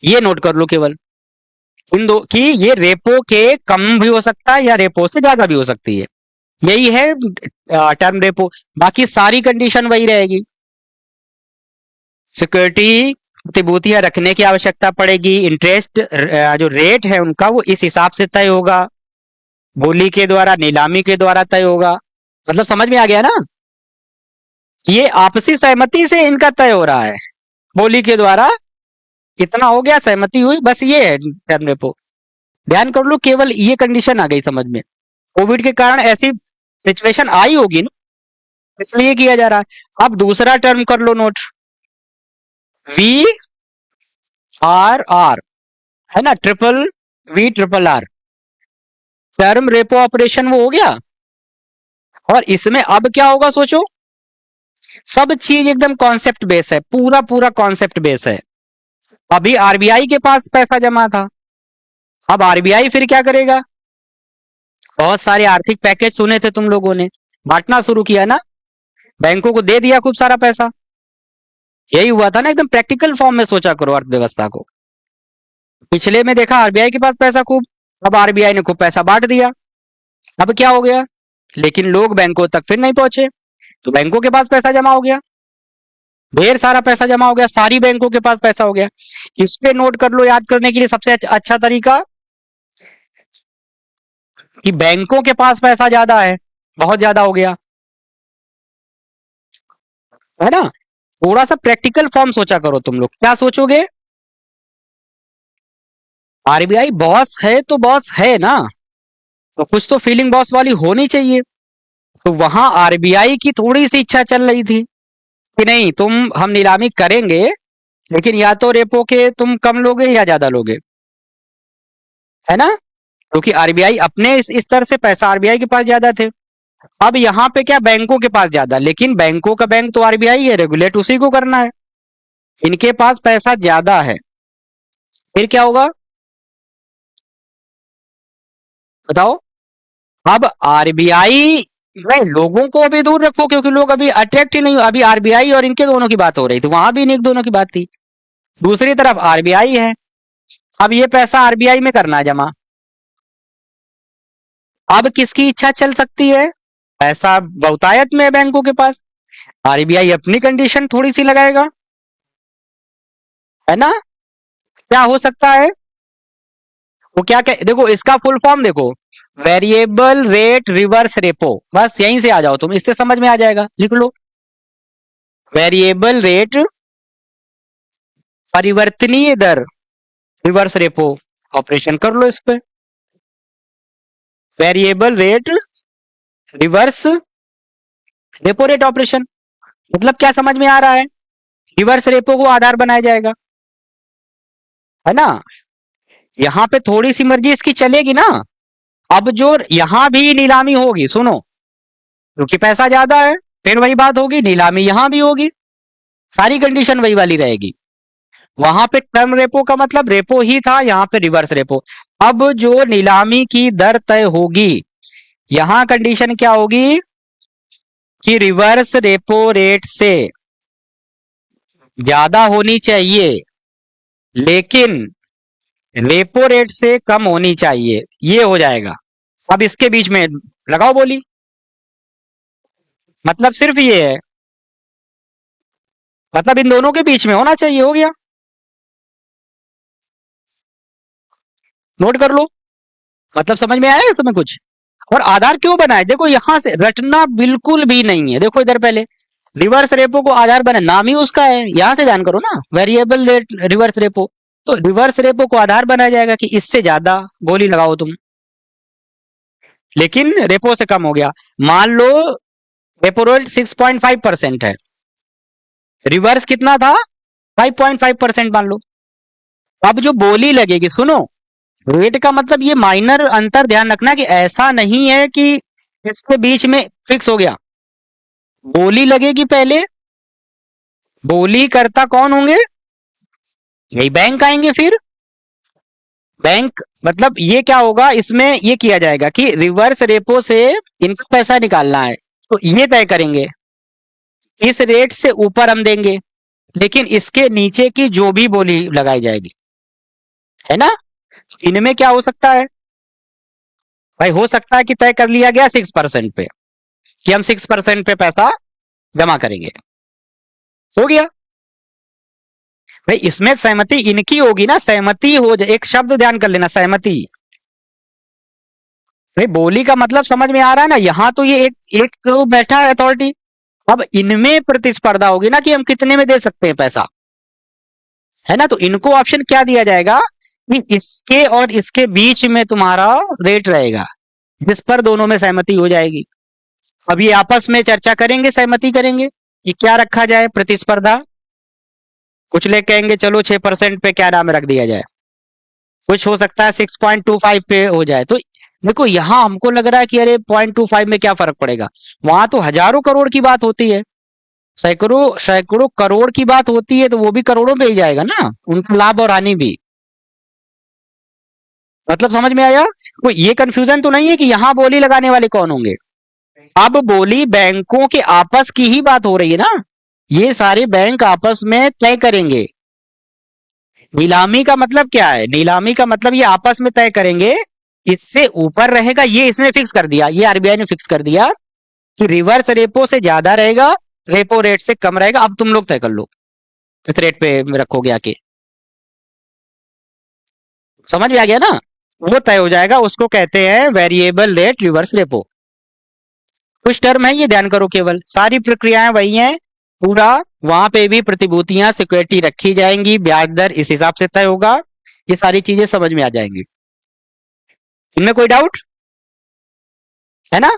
ये नोट कर लो केवल इन दो कि ये रेपो के कम भी हो सकता है या रेपो से ज्यादा भी हो सकती है, यही है टर्म रेपो। बाकी सारी कंडीशन वही रहेगी, सिक्योरिटी प्रतिभूतियां रखने की आवश्यकता पड़ेगी, इंटरेस्ट जो रेट है उनका वो इस हिसाब से तय होगा, बोली के द्वारा, नीलामी के द्वारा तय होगा। मतलब समझ में आ गया ना, ये आपसी सहमति से इनका तय हो रहा है, बोली के द्वारा इतना हो गया, सहमति हुई, बस ये है टर्म रेपो। ध्यान कर लो, केवल ये कंडीशन आ गई समझ में, कोविड के कारण ऐसी सिचुएशन आई होगी ना, इसलिए किया जा रहा है। अब दूसरा टर्म कर लो नोट, वी आर आर, है ना, triple V triple R, term repo operation वो हो गया। और इसमें अब क्या होगा सोचो, सब चीज एकदम कॉन्सेप्ट बेस है, पूरा पूरा कॉन्सेप्ट बेस है। अभी आरबीआई के पास पैसा जमा था, अब आरबीआई फिर क्या करेगा, बहुत सारे आर्थिक पैकेज सुने थे तुम लोगों ने, बांटना शुरू किया ना, बैंकों को दे दिया खूब सारा पैसा, यही हुआ था ना, एकदम प्रैक्टिकल फॉर्म में सोचा करो अर्थव्यवस्था को। पिछले में देखा आरबीआई के पास पैसा खूब, अब आरबीआई ने खूब पैसा बांट दिया, अब क्या हो गया, लेकिन लोग बैंकों तक फिर नहीं पहुंचे, तो बैंकों के पास पैसा जमा हो गया, ढेर सारा पैसा जमा हो गया, सारी बैंकों के पास पैसा हो गया। इस पे नोट कर लो याद करने के लिए सबसे अच्छा तरीका, कि बैंकों के पास पैसा ज्यादा है, बहुत ज्यादा हो गया, है ना। थोड़ा सा प्रैक्टिकल फॉर्म सोचा करो तुम लोग, क्या सोचोगे, आरबीआई बॉस है तो बॉस है ना, तो कुछ तो फीलिंग बॉस वाली होनी चाहिए। तो वहां आरबीआई की थोड़ी सी इच्छा चल रही थी कि नहीं, तुम हम नीलामी करेंगे, लेकिन या तो रेपो के तुम कम लोगे या ज्यादा लोगे, है ना, क्योंकि आरबीआई अपने इस स्तर से पैसा आरबीआई के पास ज्यादा थे। अब यहाँ पे क्या, बैंकों के पास ज्यादा, लेकिन बैंकों का बैंक तो आरबीआई है, रेगुलेट उसी को करना है, इनके पास पैसा ज्यादा है, फिर क्या होगा बताओ। अब आरबीआई में लोगों को अभी दूर रखो, क्योंकि लोग अभी अट्रैक्ट ही नहीं, अभी आरबीआई और इनके दोनों की बात हो रही थी, वहां भी इनके दोनों की बात थी। दूसरी तरफ आरबीआई है, अब ये पैसा आरबीआई में करना है जमा, अब किसकी इच्छा चल सकती है, पैसा बहुतायत में है बैंकों के पास, आरबीआई अपनी कंडीशन थोड़ी सी लगाएगा, है ना। क्या हो सकता है, वो क्या कह, देखो इसका फुल फॉर्म देखो, वेरिएबल रेट रिवर्स रेपो, बस यहीं से आ जाओ तुम, इससे समझ में आ जाएगा, लिख लो, वेरिएबल रेट परिवर्तनीय दर रिवर्स रेपो ऑपरेशन कर लो इस पे, variable rate reverse repo rate operation, मतलब क्या समझ में आ रहा है, रिवर्स रेपो को आधार बनाया जाएगा, है ना। यहां पे थोड़ी सी मर्जी इसकी चलेगी ना, अब जो यहां भी नीलामी होगी, सुनो, क्योंकि पैसा ज्यादा है, फिर वही बात होगी, नीलामी यहां भी होगी, सारी कंडीशन वही वाली रहेगी। वहां पे टर्म रेपो का मतलब रेपो ही था, यहां पे रिवर्स रेपो। अब जो नीलामी की दर तय होगी, यहां कंडीशन क्या होगी, कि रिवर्स रेपो रेट से ज्यादा होनी चाहिए, लेकिन रेपो रेट से कम होनी चाहिए, ये हो जाएगा। अब इसके बीच में लगाओ बोली, मतलब सिर्फ ये है, मतलब इन दोनों के बीच में होना चाहिए, हो गया, नोट कर लो, मतलब समझ में आया इसमें कुछ। और आधार क्यों बनाए, देखो यहां से रटना बिल्कुल भी नहीं है, देखो इधर पहले रिवर्स रेपो को आधार बना, नाम ही उसका है, यहां से ध्यान करो ना, वेरिएबल रेट रिवर्स रेपो, तो रिवर्स रेपो को आधार बनाया जाएगा कि इससे ज्यादा गोली लगाओ तुम, लेकिन रेपो से कम हो गया। मान लो रेपो रेट 6.5% है, रिवर्स कितना था 5.5% मान लो। अब जो बोली लगेगी, सुनो, रेट का मतलब ये माइनर अंतर ध्यान रखना, कि ऐसा नहीं है कि इसके बीच में फिक्स हो गया, बोली लगेगी पहले, बोली करता कौन होंगे, यही बैंक आएंगे, फिर बैंक, मतलब ये क्या होगा, इसमें ये किया जाएगा कि रिवर्स रेपो से इनका पैसा निकालना है, तो ये तय करेंगे, इस रेट से ऊपर हम देंगे, लेकिन इसके नीचे की जो भी बोली लगाई जाएगी, है ना। इनमें क्या हो सकता है भाई, हो सकता है कि तय कर लिया गया 6% पे, कि हम 6% पे पैसा जमा करेंगे, हो गया भाई। इसमें सहमति इनकी होगी ना, सहमति हो जाए, एक शब्द ध्यान कर लेना, सहमति, भाई बोली का मतलब समझ में आ रहा है ना, यहाँ तो ये एक एक बैठा है अथॉरिटी, अब इनमें प्रतिस्पर्धा होगी ना कि हम कितने में दे सकते हैं पैसा, है ना। तो इनको ऑप्शन क्या दिया जाएगा कि इसके और इसके बीच में तुम्हारा रेट रहेगा, जिस पर दोनों में सहमति हो जाएगी। अब ये आपस में चर्चा करेंगे, सहमति करेंगे कि क्या रखा जाए प्रतिस्पर्धा। कुछ लोग कहेंगे चलो 6% पे क्या नाम रख दिया जाए, कुछ हो सकता है 6.25 पे हो जाए। तो देखो यहाँ हमको लग रहा है कि अरे 0.25 में क्या फर्क पड़ेगा, वहां तो हजारों करोड़ की बात होती है, सैकड़ों सैकड़ों करोड़ की बात होती है, तो वो भी करोड़ों पे ही जाएगा ना, उनका लाभ और हानि भी। मतलब समझ में आया, कोई ये कंफ्यूजन तो नहीं है कि यहाँ बोली लगाने वाले कौन होंगे। अब बोली बैंकों के आपस की ही बात हो रही है ना, ये सारे बैंक आपस में तय करेंगे। नीलामी का मतलब क्या है, नीलामी का मतलब ये आपस में तय करेंगे, इससे ऊपर रहेगा ये इसने फिक्स कर दिया, ये आरबीआई ने फिक्स कर दिया कि रिवर्स रेपो से ज्यादा रहेगा, रेपो रेट से कम रहेगा, अब तुम लोग तय कर लो किस रेट पे रखोगे आके। समझ में आ गया ना, वो तय हो जाएगा, उसको कहते हैं वेरिएबल रेट रिवर्स रेपो। कुछ टर्म है ये ध्यान करो, केवल सारी प्रक्रियाएं वही हैं, पूरा वहां पे भी प्रतिभूतियां सिक्योरिटी रखी जाएंगी, ब्याज दर इस हिसाब से तय होगा, ये सारी चीजें समझ में आ जाएंगी। इनमें कोई डाउट है ना।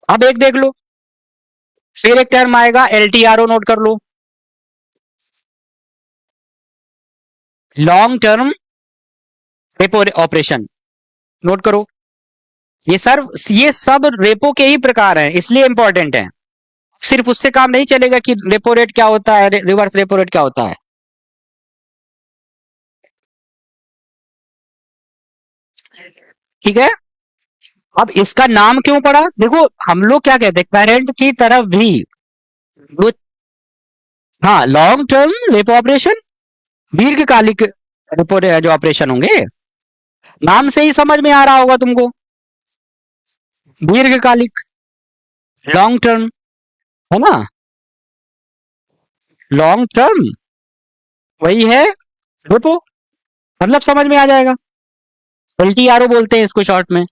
अब एक देख लो, फिर एक टर्म आएगा एलटीआरओ, नोट कर लो, long term repo operation, note करो। ये सब रेपो के ही प्रकार हैं, इसलिए इंपॉर्टेंट है। सिर्फ उससे काम नहीं चलेगा कि रेपो रेट क्या होता है, रिवर्स रेपो रेट क्या होता है। ठीक है, अब इसका नाम क्यों पड़ा, देखो हम लोग क्या कहते हैं पेरेंट की तरफ भी वो, हाँ लॉन्ग टर्म रेपो ऑपरेशन, दीर्घकालिक रेपो जो ऑपरेशन होंगे, नाम से ही समझ में आ रहा होगा तुमको, दीर्घकालिक, लॉन्ग टर्म, है ना, लॉन्ग टर्म वही है रेपो, मतलब समझ में आ जाएगा, एलटीआरओ बोलते हैं इसको शॉर्ट में।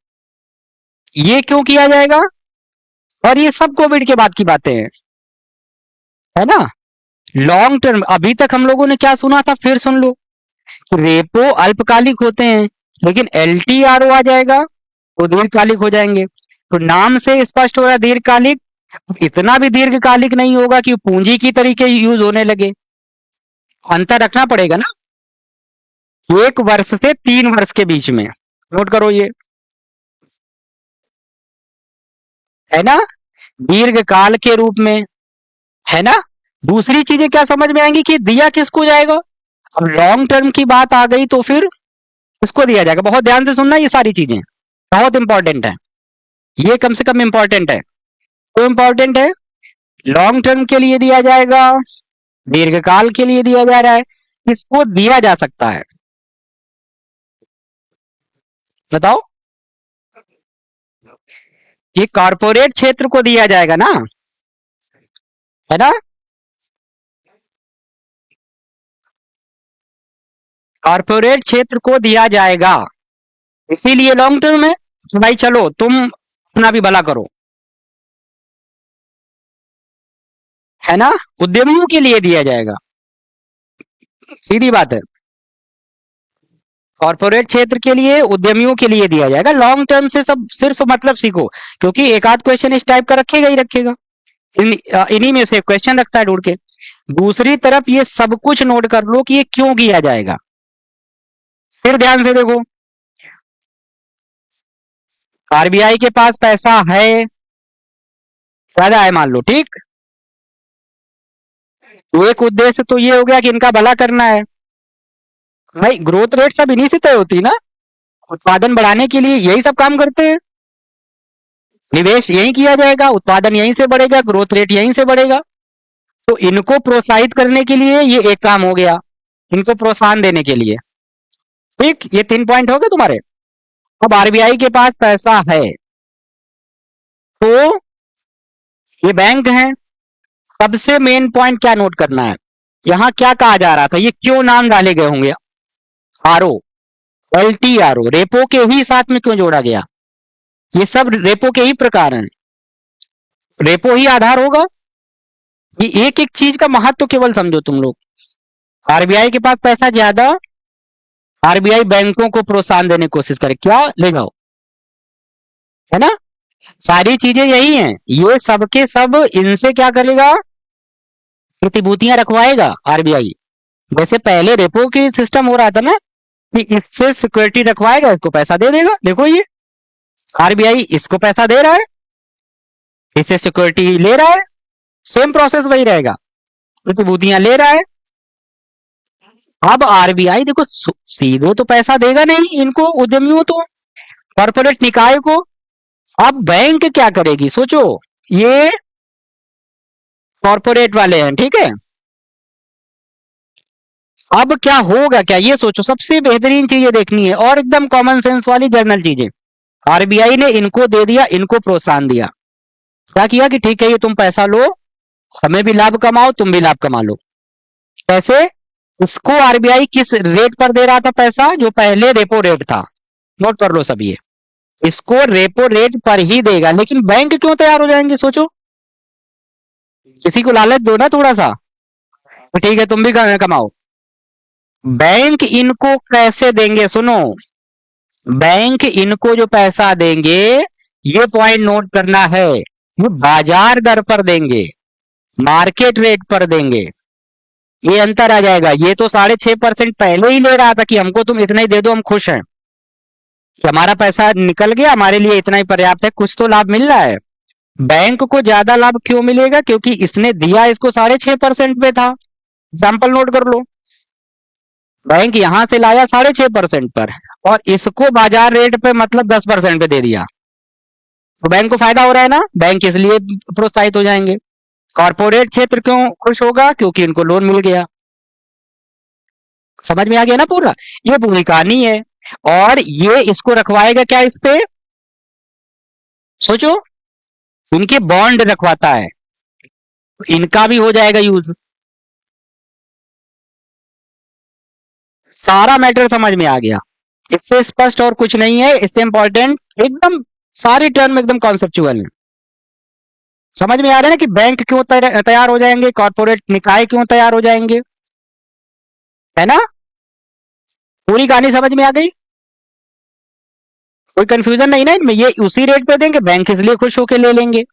ये क्यों किया जाएगा, और ये सब कोविड के बाद की बातें हैं, है ना। लॉन्ग टर्म अभी तक हम लोगों ने क्या सुना था, फिर सुन लो, रेपो अल्पकालिक होते हैं, लेकिन एलटीआरओ आ जाएगा तो दीर्घकालिक हो जाएंगे। तो नाम से स्पष्ट हो रहा है दीर्घकालिक, इतना भी दीर्घकालिक नहीं होगा कि पूंजी की तरीके यूज होने लगे, अंतर रखना पड़ेगा ना, 1 वर्ष से 3 वर्ष के बीच में, नोट करो ये, है ना, दीर्घकाल के रूप में, है ना। दूसरी चीजें क्या समझ में आएंगी कि दिया किसको जाएगा, अब लॉन्ग टर्म की बात आ गई तो फिर इसको दिया जाएगा, बहुत ध्यान से सुनना, ये सारी चीजें बहुत इंपॉर्टेंट है, ये कम से कम इंपॉर्टेंट है, तो इंपॉर्टेंट है, लॉन्ग टर्म के लिए दिया जाएगा, दीर्घकाल के लिए दिया जा रहा है, किसको दिया जा सकता है बताओ, ये कॉर्पोरेट क्षेत्र को दिया जाएगा ना, है ना, कॉर्पोरेट क्षेत्र को दिया जाएगा, इसीलिए लॉन्ग टर्म है कि भाई चलो तुम अपना भी भला करो, है ना, उद्यमियों के लिए दिया जाएगा, सीधी बात है, कॉर्पोरेट क्षेत्र के लिए उद्यमियों के लिए दिया जाएगा। लॉन्ग टर्म से सब सिर्फ मतलब सीखो, क्योंकि एक आध क्वेश्चन इस टाइप का रखेगा ही रखेगा, इन्हीं में से क्वेश्चन रखता है ढूंढ के। दूसरी तरफ ये सब कुछ नोट कर लो कि ये क्यों किया जाएगा, फिर ध्यान से देखो, आरबीआई के पास पैसा है, ज्यादा है मान लो, ठीक, एक उद्देश्य तो ये हो गया कि इनका भला करना है, भाई ग्रोथ रेट सब इन्हीं से तय होती है ना, उत्पादन बढ़ाने के लिए यही सब काम करते हैं, निवेश यही किया जाएगा, उत्पादन यहीं से बढ़ेगा, ग्रोथ रेट यहीं से बढ़ेगा, तो इनको प्रोत्साहित करने के लिए ये एक काम हो गया, इनको प्रोत्साहन देने के लिए, ठीक, ये 3 पॉइंट हो गए तुम्हारे। अब आरबीआई के पास पैसा है, तो ये बैंक है, सबसे मेन पॉइंट क्या नोट करना है, यहां क्या कहा जा रहा था, ये क्यों नाम डाले गए होंगे, आरओ, एलटीआरओ, रेपो के ही साथ में क्यों जोड़ा गया, ये सब रेपो के ही प्रकार हैं। रेपो ही आधार होगा। ये एक एक चीज का महत्व केवल समझो तुम लोग। आरबीआई के पास पैसा ज्यादा, आरबीआई बैंकों को प्रोत्साहन देने की कोशिश करे, क्या ले जाओ, है ना। सारी चीजें यही हैं। ये सब के सब इनसे क्या करेगा, प्रतिभूतियां रखवाएगा आरबीआई। जैसे पहले रेपो की सिस्टम हो रहा था ना, कि इससे सिक्योरिटी रखवाएगा, इसको पैसा दे देगा। देखो ये आरबीआई इसको पैसा दे रहा है, इससे सिक्योरिटी ले रहा है, सेम प्रोसेस वही रहेगा, प्रतिभूतियां ले रहा है। अब आरबीआई देखो सीधे तो पैसा देगा नहीं इनको, उद्यमियों तो, कॉर्पोरेट निकाय को। अब बैंक क्या करेगी सोचो, ये कॉर्पोरेट वाले हैं, ठीक है। अब क्या होगा, क्या ये सोचो, सबसे बेहतरीन चीजें देखनी है और एकदम कॉमन सेंस वाली जर्नल चीजें। आरबीआई ने इनको दे दिया, इनको प्रोत्साहन दिया। क्या किया कि ठीक है ये तुम पैसा लो, हमें भी लाभ कमाओ, तुम भी लाभ कमा लो। कैसे, इसको आरबीआई किस रेट पर दे रहा था पैसा, जो पहले रेपो रेट था, नोट कर लो सब ये, इसको रेपो रेट पर ही देगा। लेकिन बैंक क्यों तैयार हो जाएंगे सोचो, किसी को लालच दो ना थोड़ा सा, तो ठीक है तुम भी कमाओ। बैंक इनको कैसे देंगे सुनो, बैंक इनको जो पैसा देंगे, ये पॉइंट नोट करना है, ये बाजार दर पर देंगे, मार्केट रेट पर देंगे। ये अंतर आ जाएगा। ये तो 6.5% पहले ही ले रहा था कि हमको तुम इतना ही दे दो, हम खुश हैं कि हमारा पैसा निकल गया, हमारे लिए इतना ही पर्याप्त है, कुछ तो लाभ मिल रहा है। बैंक को ज्यादा लाभ क्यों मिलेगा, क्योंकि इसने दिया इसको 6.5% पे था। एग्जाम्पल नोट कर लो, बैंक यहां से लाया 6.5% पर और इसको बाजार रेट पे मतलब 10% पे दे दिया, तो बैंक को फायदा हो रहा है ना, बैंक इसलिए प्रोत्साहित हो जाएंगे। कॉर्पोरेट क्षेत्र क्यों खुश होगा, क्योंकि इनको लोन मिल गया। समझ में आ गया ना पूरा, ये पूरी कहानी है। और ये इसको रखवाएगा क्या इस पे, सोचो, इनके बॉन्ड रखवाता है, इनका भी हो जाएगा यूज। सारा मैटर समझ में आ गया, इससे स्पष्ट और कुछ नहीं है, इससे इंपॉर्टेंट एकदम सारी टर्म एकदम कॉन्सेप्चुअल है। समझ में आ रहा है ना कि बैंक क्यों तैयार हो जाएंगे, कॉर्पोरेट निकाय क्यों तैयार हो जाएंगे, है ना। पूरी कहानी समझ में आ गई, कोई कंफ्यूजन नहीं ना इनमें। ये उसी रेट पे देंगे, बैंक इसलिए खुश होके ले लेंगे,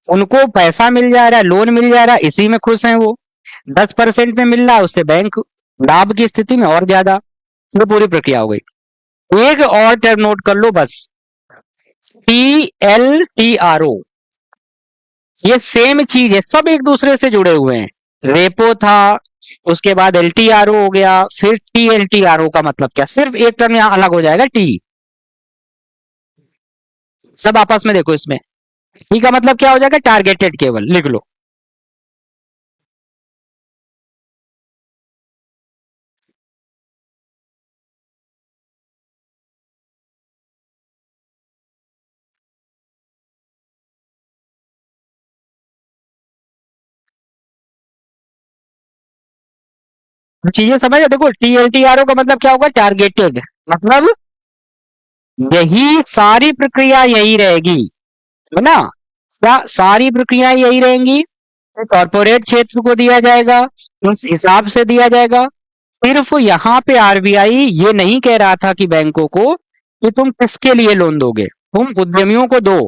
उनको पैसा मिल जा रहा है, लोन मिल जा रहा है, इसी में खुश हैं वो। 10% में मिल रहा है, उससे बैंक लाभ की स्थिति में और ज्यादा। ये पूरी प्रक्रिया हो गई। एक और टर्म नोट कर लो बस, TLTRO, ये सेम चीज है, सब एक दूसरे से जुड़े हुए हैं। रेपो था, उसके बाद LTRO हो गया, फिर TLTRO का मतलब क्या, सिर्फ एक टर्म यहां अलग हो जाएगा, टी। सब आपस में देखो इसमें, टी का मतलब क्या हो जाएगा, टारगेटेड केवल, लिख लो। चीजें समझ, देखो TLTRO का मतलब क्या होगा, टारगेटेड, मतलब यही सारी प्रक्रिया यही रहेगी, है ना। क्या सारी प्रक्रिया यही रहेंगी, कॉर्पोरेट क्षेत्र को दिया जाएगा, उस हिसाब से दिया जाएगा। सिर्फ यहाँ पे आरबीआई ये नहीं कह रहा था कि बैंकों को कि तुम किसके लिए लोन दोगे, तुम उद्यमियों को दो।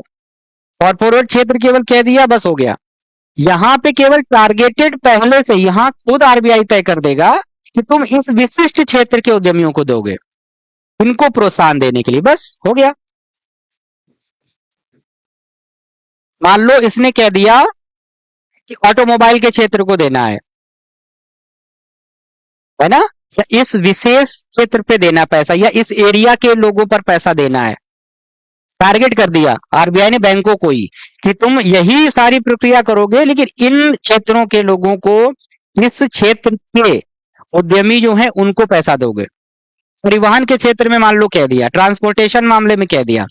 कॉर्पोरेट क्षेत्र केवल कह दिया बस हो गया। यहाँ पे केवल टारगेटेड पहले से यहाँ खुद आरबीआई तय कर देगा कि तुम इस विशिष्ट क्षेत्र के उद्यमियों को दोगे, इनको प्रोत्साहन देने के लिए, बस हो गया। मान लो इसने कह दिया कि ऑटोमोबाइल के क्षेत्र को देना है ना, या इस विशेष क्षेत्र पे देना पैसा, या इस एरिया के लोगों पर पैसा देना है। टारगेट कर दिया आरबीआई ने बैंकों को ही कि तुम यही सारी प्रक्रिया करोगे, लेकिन इन क्षेत्रों के लोगों को, इस क्षेत्र के उद्यमी जो हैं उनको पैसा दोगे। परिवहन के क्षेत्र में मान लो कह दिया, ट्रांसपोर्टेशन मामले में कह दिया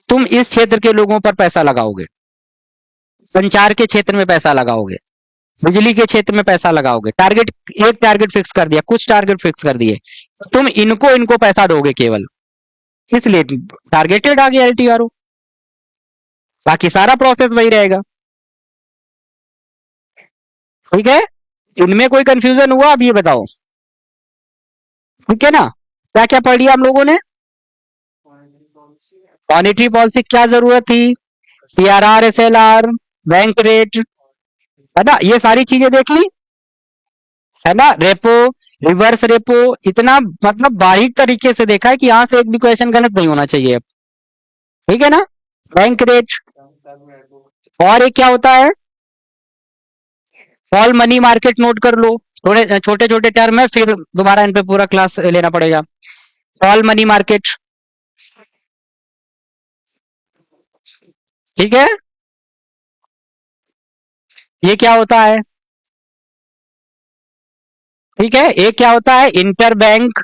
तुम इस क्षेत्र के लोगों पर पैसा लगाओगे, संचार के क्षेत्र में पैसा लगाओगे, बिजली के क्षेत्र में पैसा लगाओगे। टारगेट, एक टारगेट फिक्स कर दिया, कुछ टारगेट फिक्स कर दिए, तुम इनको इनको पैसा दोगे केवल, इसलिए टारगेटेड आ गया LTRO। बाकी सारा प्रोसेस वही रहेगा। ठीक है, इनमें कोई कंफ्यूजन हुआ अब ये बताओ? ठीक है ना? क्या क्या पढ़ लिया हम लोगों ने? मॉनेटरी पॉलिसी क्या जरूरत थी, सीआरआर, एसएलआर, बैंक रेट, है ना, ये सारी चीजें देख ली, है ना। रेपो, रिवर्स रेपो, इतना मतलब बारीक तरीके से देखा है कि यहां से एक भी क्वेश्चन गलत नहीं होना चाहिए अब। ठीक है ना? Bank rate. और एक क्या होता है, फॉल मनी मार्केट, नोट कर लो। थोड़े छोटे छोटे टर्म है, फिर दोबारा इन पे पूरा क्लास लेना पड़ेगा। फॉल मनी मार्केट, ठीक है, ये क्या होता है? ठीक है, एक क्या होता है, इंटर बैंक,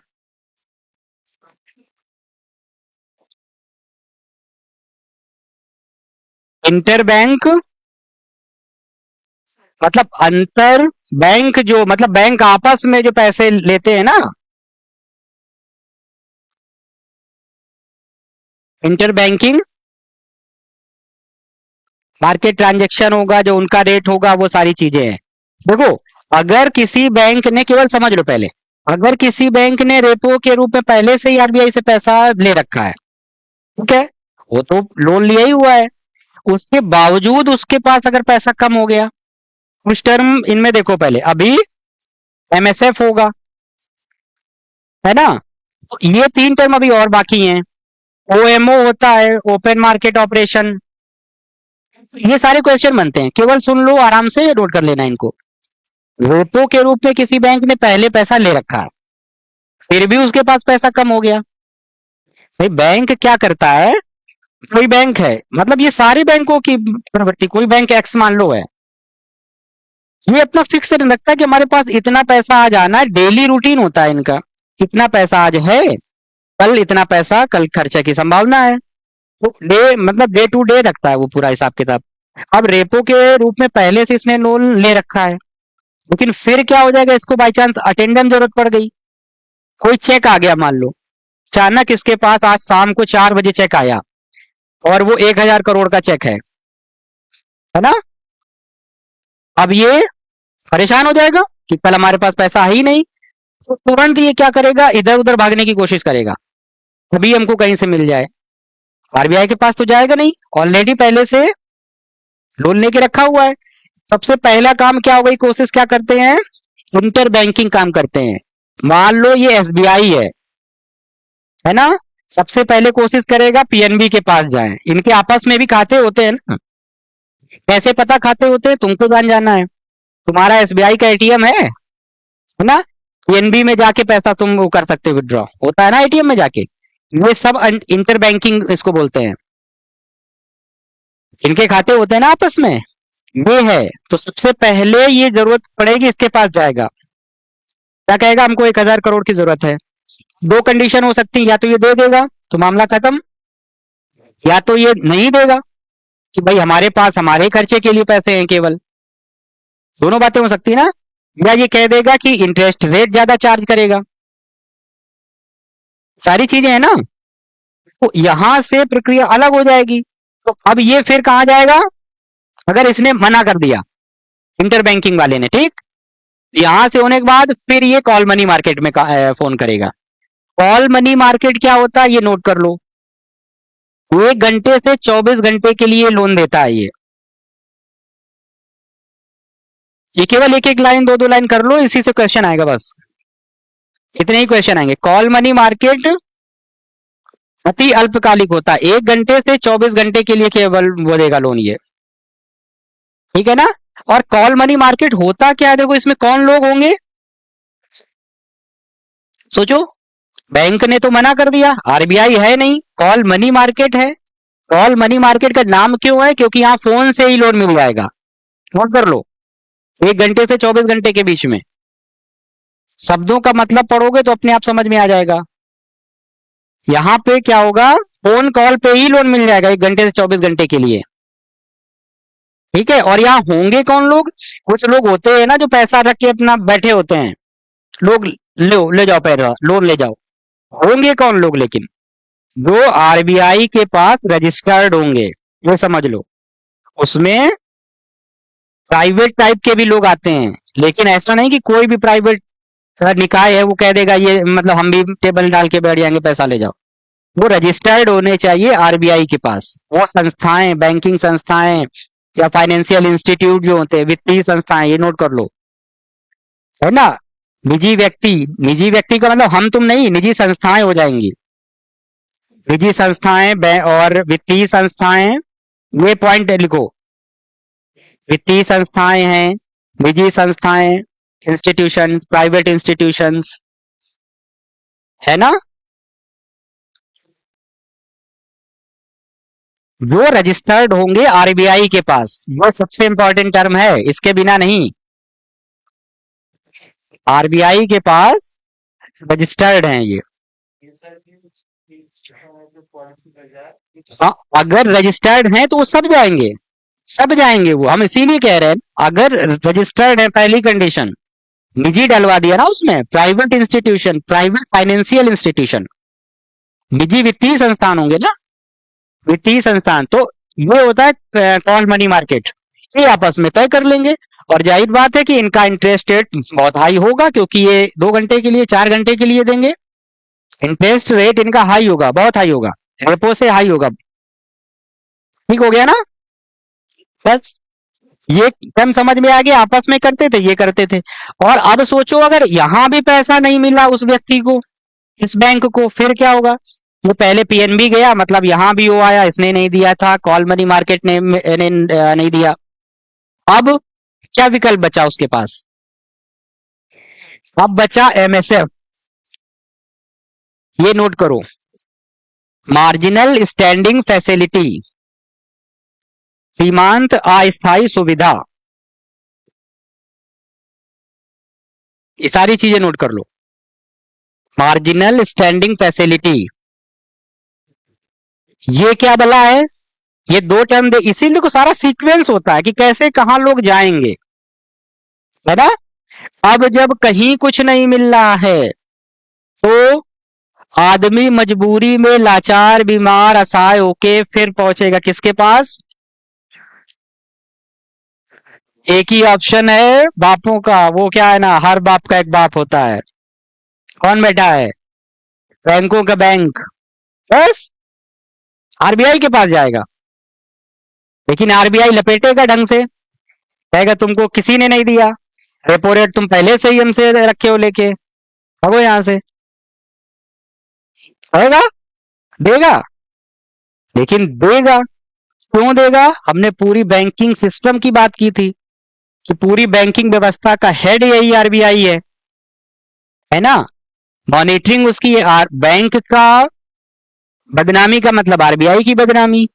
इंटर बैंक मतलब अंतर बैंक, जो मतलब बैंक आपस में जो पैसे लेते हैं ना, इंटर बैंकिंग मार्केट ट्रांजैक्शन होगा, जो उनका रेट होगा, वो सारी चीजें हैं। देखो, अगर किसी बैंक ने, केवल समझ लो पहले, अगर किसी बैंक ने रेपो के रूप में पहले से ही आरबीआई से पैसा ले रखा है, ठीक है, वो तो लोन लिया ही हुआ है, उसके बावजूद उसके पास अगर पैसा कम हो गया, कुछ टर्म इनमें देखो पहले, अभी एमएसएफ होगा, है ना, तो ये तीन टर्म अभी और बाकी हैं। ओएमओ होता है, ओपन मार्केट ऑपरेशन, ये सारे क्वेश्चन बनते हैं, केवल सुन लो, आराम से नोट कर लेना इनको। रेपो के रूप में किसी बैंक ने पहले पैसा ले रखा है, फिर भी उसके पास पैसा कम हो गया, भाई बैंक क्या करता है, कोई बैंक है, मतलब ये सारे बैंकों की प्रवृत्ति, कोई बैंक एक्स मान लो है, ये अपना फिक्स नहीं रखता है कि हमारे पास इतना पैसा आज आना है, डेली रूटीन होता है इनका, इतना पैसा आज है, कल इतना पैसा, कल खर्चे की संभावना है, तो डे मतलब डे टू डे रखता है वो पूरा हिसाब किताब। अब रेपो के रूप में पहले से इसने लोन ले रखा है, लेकिन फिर क्या हो जाएगा, इसको बाई चांस अटेंडेंस जरूरत पड़ गई, कोई चेक आ गया मान लो, अचानक इसके पास आज शाम को 4 बजे चेक आया, और वो 1,000 करोड़ का चेक है ना, अब ये परेशान हो जाएगा कि कल हमारे पास पैसा है ही नहीं, तो तुरंत ये क्या करेगा, इधर उधर भागने की कोशिश करेगा, अभी हमको कहीं से मिल जाए। आरबीआई के पास तो जाएगा नहीं, ऑलरेडी पहले से लोन लेके रखा हुआ है। सबसे पहला काम क्या होगा, कोशिश क्या करते हैं, इंटर बैंकिंग काम करते हैं। मान लो ये एसबीआई है ना, सबसे पहले कोशिश करेगा पीएनबी के पास जाए, इनके आपस में भी खाते होते हैं ना, कैसे पता खाते होते हैं तुमको जाना है, तुम्हारा एसबीआई का एटीएम है ना, पीएनबी में जाके पैसा तुम वो कर सकते हो, विड्रॉ होता है ना एटीएम में जाके, ये सब इंटर बैंकिंग इसको बोलते हैं, इनके खाते होते हैं ना आपस में, ये है। तो सबसे पहले ये जरूरत पड़ेगी, इसके पास जाएगा, क्या कहेगा, हमको 1,000 करोड़ की जरूरत है। दो कंडीशन हो सकती है, या तो ये दे देगा तो मामला खत्म, या तो ये नहीं देगा कि भाई हमारे पास हमारे खर्चे के लिए पैसे हैं केवल, दोनों बातें हो सकती है ना, या ये कह देगा कि इंटरेस्ट रेट ज्यादा चार्ज करेगा, सारी चीजें है ना, तो यहां से प्रक्रिया अलग हो जाएगी। तो अब ये फिर कहां जाएगा, अगर इसने मना कर दिया इंटर बैंकिंग वाले ने, ठीक, यहां से होने के बाद फिर ये कॉल मनी मार्केट में फोन करेगा। कॉल मनी मार्केट क्या होता है, ये नोट कर लो, 1 घंटे से 24 घंटे के लिए लोन देता है ये केवल एक एक लाइन, दो दो लाइन कर लो, इसी से क्वेश्चन आएगा बस, इतने ही क्वेश्चन आएंगे। कॉल मनी मार्केट अति अल्पकालिक होता है, 1 घंटे से 24 घंटे के लिए केवल वो देगा लोन ये, ठीक है ना। और कॉल मनी मार्केट होता क्या है, देखो इसमें कौन लोग होंगे, सोचो, बैंक ने तो मना कर दिया, आरबीआई है नहीं, कॉल मनी मार्केट है, कॉल मनी मार्केट का नाम क्यों है, क्योंकि यहाँ फोन से ही लोन मिल जाएगा, नोट कर लो, 1 घंटे से 24 घंटे के बीच में, शब्दों का मतलब पढ़ोगे तो अपने आप समझ में आ जाएगा। यहां पे क्या होगा, फोन कॉल पे ही लोन मिल जाएगा 1 घंटे से 24 घंटे के लिए, ठीक है। और यहाँ होंगे कौन लोग, कुछ लोग होते हैं ना जो पैसा रख के अपना बैठे होते हैं, लोग लो ले जाओ पैसा, लोन ले जाओ, होंगे कौन लोग, लेकिन जो आरबीआई के पास रजिस्टर्ड होंगे, ये समझ लो, उसमें प्राइवेट टाइप के भी लोग आते हैं, लेकिन ऐसा नहीं कि कोई भी प्राइवेट निकाय है वो कह देगा ये मतलब हम भी टेबल डाल के बैठ जाएंगे पैसा ले जाओ। वो रजिस्टर्ड होने चाहिए आरबीआई के पास। वो संस्थाएं, बैंकिंग संस्थाएं या फाइनेंशियल इंस्टीट्यूट जो होते हैं, वित्तीय संस्थाएं, ये नोट कर लो, है ना। निजी व्यक्ति, निजी व्यक्ति का मतलब हम तुम नहीं, निजी संस्थाएं हो जाएंगी। निजी संस्थाएं और वित्तीय संस्थाएं, ये पॉइंट लिखो। वित्तीय संस्थाएं हैं, निजी संस्थाएं, इंस्टीट्यूशन, प्राइवेट इंस्टीट्यूशंस, है ना, जो रजिस्टर्ड होंगे आरबीआई के पास। वो सबसे इंपॉर्टेंट टर्म है, इसके बिना नहीं। आरबीआई के पास रजिस्टर्ड हैं ये। हाँ, अगर रजिस्टर्ड हैं तो वो सब जाएंगे, सब जाएंगे वो, हम इसीलिए कह रहे हैं अगर रजिस्टर्ड है, पहली कंडीशन। निजी डलवा दिया ना उसमें, private institution, private financial institution, निजी वित्तीय संस्थान होंगे ना, वित्तीय संस्थान, तो ये होता है कॉल मनी मार्केट, ये आपस में तय कर लेंगे। और जाहिर बात है कि इनका इंटरेस्ट रेट बहुत हाई होगा, क्योंकि ये 2 घंटे के लिए, 4 घंटे के लिए देंगे। इंटरेस्ट रेट इनका हाई होगा, बहुत हाई होगा, रेपो से हाई होगा। ठीक हो गया ना, बस ये टर्म समझ में आ गया। आपस में करते थे, ये करते थे। और अब सोचो अगर यहां भी पैसा नहीं मिला उस व्यक्ति को, इस बैंक को, फिर क्या होगा। वो पहले पीएनबी गया, मतलब यहां भी वो आया, इसने नहीं दिया था, कॉल मनी मार्केट ने नहीं दिया। अब क्या विकल्प बचा उसके पास, अब बचा एमएसएफ। ये नोट करो, मार्जिनल स्टैंडिंग फैसिलिटी, सीमांत अस्थायी सुविधा, ये सारी चीजें नोट कर लो। मार्जिनल स्टैंडिंग फैसिलिटी, ये क्या बला है, ये दो टर्म दे, इसीलिए को सारा सीक्वेंस होता है कि कैसे कहां लोग जाएंगे, है ना। अब जब कहीं कुछ नहीं मिल रहा है तो आदमी मजबूरी में लाचार, बीमार, असहाय होके फिर पहुंचेगा किसके पास। एक ही ऑप्शन है बापों का, वो क्या है ना, हर बाप का एक बाप होता है। कौन बैठा है, बैंकों का बैंक, बस आरबीआई के पास जाएगा। लेकिन आरबीआई लपेटेगा ढंग से, कहेगा तुमको किसी ने नहीं दिया, रेपो रेट तुम पहले से ही हमसे रखे हो लेके, भागो यहां से, कहेगा, देगा। लेकिन देगा, क्यों देगा, हमने पूरी बैंकिंग सिस्टम की बात की थी कि पूरी बैंकिंग व्यवस्था का हेड यही आरबीआई है ना। मॉनिटरिंग उसकी है, बैंक का बदनामी का मतलब आरबीआई की बदनामी,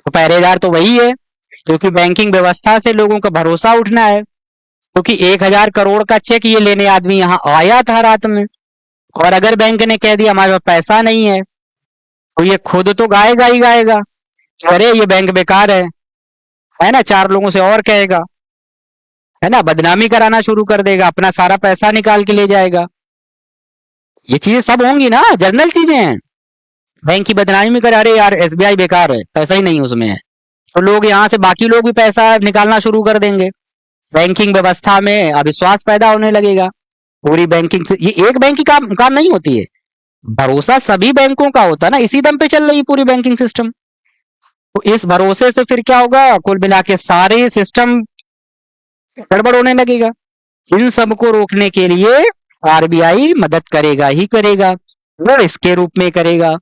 तो पहरेदार तो वही है, क्योंकि बैंकिंग व्यवस्था से लोगों का भरोसा उठना है। क्योंकि 1,000 करोड़ का चेक ये लेने आदमी यहाँ आया था रात में, और अगर बैंक ने कह दिया हमारे पास पैसा नहीं है, तो ये खुद तो गाएगा ही गाएगा, अरे ये बैंक बेकार है ना, 4 लोगों से और कहेगा, है ना, बदनामी कराना शुरू कर देगा, अपना सारा पैसा निकाल के ले जाएगा। ये चीजें सब होंगी ना, जनरल चीजें हैं। बैंक की बदनामी में करे, अरे यार एसबीआई बेकार है, पैसा ही नहीं उसमें है, तो लोग यहाँ से, बाकी लोग भी पैसा निकालना शुरू कर देंगे। बैंकिंग व्यवस्था में अविश्वास पैदा होने लगेगा। पूरी बैंकिंग, ये एक बैंक की काम नहीं होती है, भरोसा सभी बैंकों का होता है ना, इसी दम पे चल रही है पूरी बैंकिंग सिस्टम। तो इस भरोसे से फिर क्या होगा, कुल मिला के सारे सिस्टम गड़बड़ होने लगेगा। इन सब को रोकने के लिए आरबीआई मदद करेगा ही करेगा, वो इसके रूप में करेगा,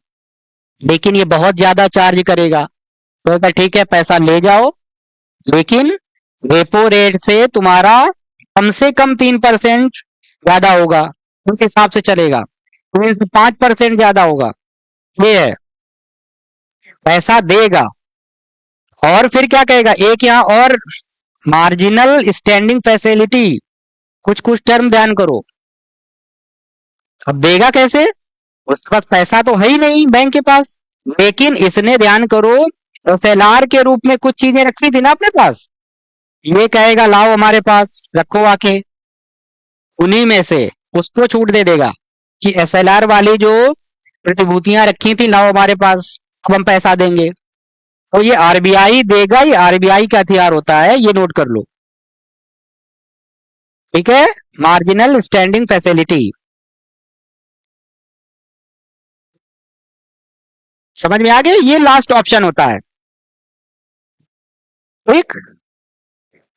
लेकिन ये बहुत ज्यादा चार्ज करेगा। तो ठीक है पैसा ले जाओ, लेकिन रेपो रेट से तुम्हारा कम से कम 3% ज्यादा होगा, उस हिसाब से चलेगा, 5% ज्यादा होगा, ये है, पैसा देगा। और फिर क्या कहेगा, एक यहाँ और, मार्जिनल स्टैंडिंग फैसिलिटी, कुछ कुछ टर्म ध्यान करो। अब देगा कैसे, उसके पास पैसा तो है ही नहीं बैंक के पास, लेकिन इसने ध्यान करो एफएलआर के रूप में कुछ चीजें रखी थी ना अपने पास, ये कहेगा लाओ हमारे पास रखो आके, उन्हीं में से उसको छूट दे देगा कि एसएलआर वाली जो प्रतिभूतियां रखी थी लाओ हमारे पास, अब हम पैसा देंगे। तो ये आरबीआई देगा, ये आरबीआई का हथियार होता है, ये नोट कर लो। ठीक है, मार्जिनल स्टैंडिंग फैसिलिटी। समझ में आ गया, ये लास्ट ऑप्शन होता है। ठीक,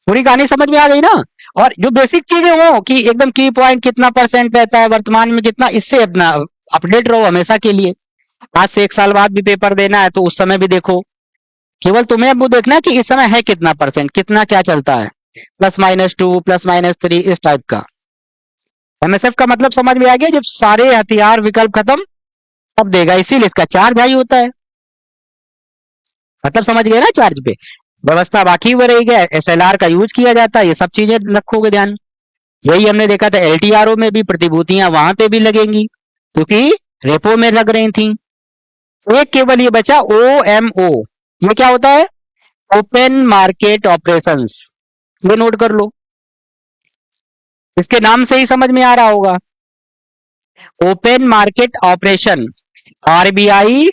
पूरी कहानी समझ में आ गई ना। और जो बेसिक चीजें हो कि एकदम की पॉइंट कितना परसेंट रहता है वर्तमान में कितना, इससे अपना अपडेट रहो हमेशा के लिए। आज से 1 साल बाद भी पेपर देना है तो उस समय भी देखो। केवल तुम्हें अब वो देखना है कि इस समय है कितना परसेंट, कितना क्या चलता है, +-2 +-3 इस टाइप का। एमएसएफ का मतलब समझ में आ गया, जब सारे हथियार विकल्प खत्म तब देगा, इसीलिए इसका चार्ज हाई होता है। मतलब समझ गए ना, चार्ज पे व्यवस्था बाकी हुआ रहेगा, एसएलआर का यूज किया जाता है, ये सब चीजें रखोगे ध्यान। यही हमने देखा था एलटीआरओ में भी, प्रतिभूतियां वहां पे भी लगेंगी क्योंकि रेपो में लग रही थी। एक केवल ये बचा ओएमओ, ये क्या होता है? Open market operations. ये नोट कर लो, इसके नाम से ही समझ में आ रहा होगा। ओपन मार्केट ऑपरेशन, आरबीआई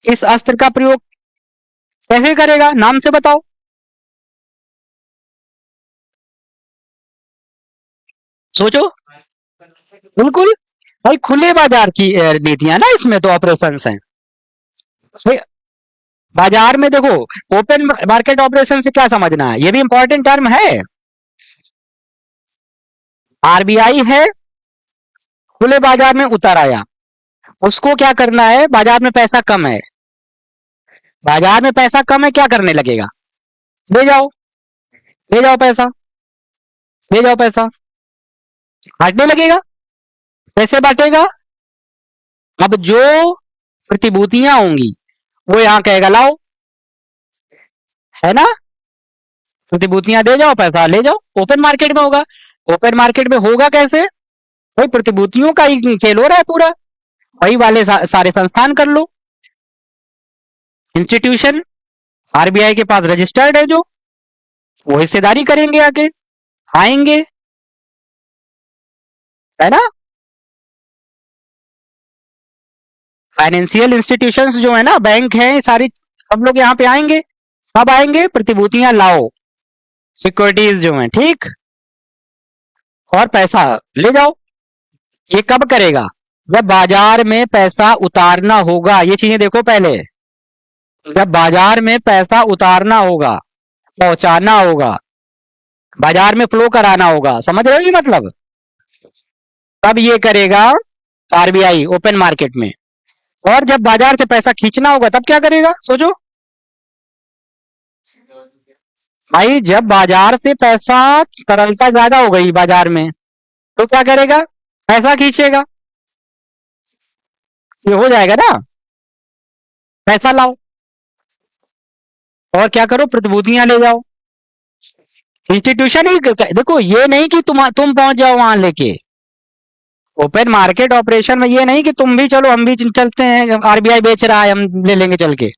इस अस्त्र का प्रयोग कैसे करेगा, नाम से बताओ। सोचो। बिल्कुल, भाई खुले बाजार की नीतियां ना इसमें तो ऑपरेशंस हैं। भाई, बाजार में देखो, ओपन मार्केट ऑपरेशन से क्या समझना है, ये भी इंपॉर्टेंट टर्म है। आरबीआई है, खुले बाजार में उतर आया, उसको क्या करना है, बाजार में पैसा कम है, बाजार में पैसा कम है, क्या करने लगेगा? ले जाओ, ले जाओ पैसा, ले जाओ पैसा, बांटने लगेगा। कैसे बांटेगा? अब जो प्रतिभूतियां होंगी वो यहां कहेगा लाओ, है ना, प्रतिभूतियां दे जाओ, पैसा ले जाओ, ओपन मार्केट में होगा। ओपन मार्केट में होगा कैसे? भाई प्रतिभूतियों का ही खेल हो रहा है पूरा, वही वाले सारे संस्थान कर लो, इंस्टीट्यूशन, आरबीआई के पास रजिस्टर्ड है जो, वो हिस्सेदारी करेंगे आके, आएंगे, है ना। फाइनेंशियल इंस्टीट्यूशंस जो है ना, बैंक है, सारी सब लोग यहाँ पे आएंगे। सब आएंगे, प्रतिभूतियां लाओ, सिक्योरिटीज जो है, ठीक, और पैसा ले जाओ। ये कब करेगा? जब बाजार में पैसा उतारना होगा, ये चीजें देखो पहले। जब बाजार में पैसा उतारना होगा, पहुंचाना होगा, बाजार में फ्लो कराना होगा, समझ रहे हो ये मतलब, तब ये करेगा आरबीआई ओपन मार्केट में। और जब बाजार से पैसा खींचना होगा तब क्या करेगा, सोचो। भाई जब बाजार से पैसा, तरलता ज्यादा हो गई बाजार में, तो क्या करेगा? पैसा खींचेगा, ये हो जाएगा ना, पैसा लाओ और क्या करो, प्रतिभूतियां ले जाओ। इंस्टीट्यूशन ही देखो, ये नहीं कि तुम पहुंच जाओ वहां लेके। ओपन मार्केट ऑपरेशन में ये नहीं कि तुम भी चलो, हम भी चलते हैं, आरबीआई बेच रहा है, हम ले लेंगे चल के,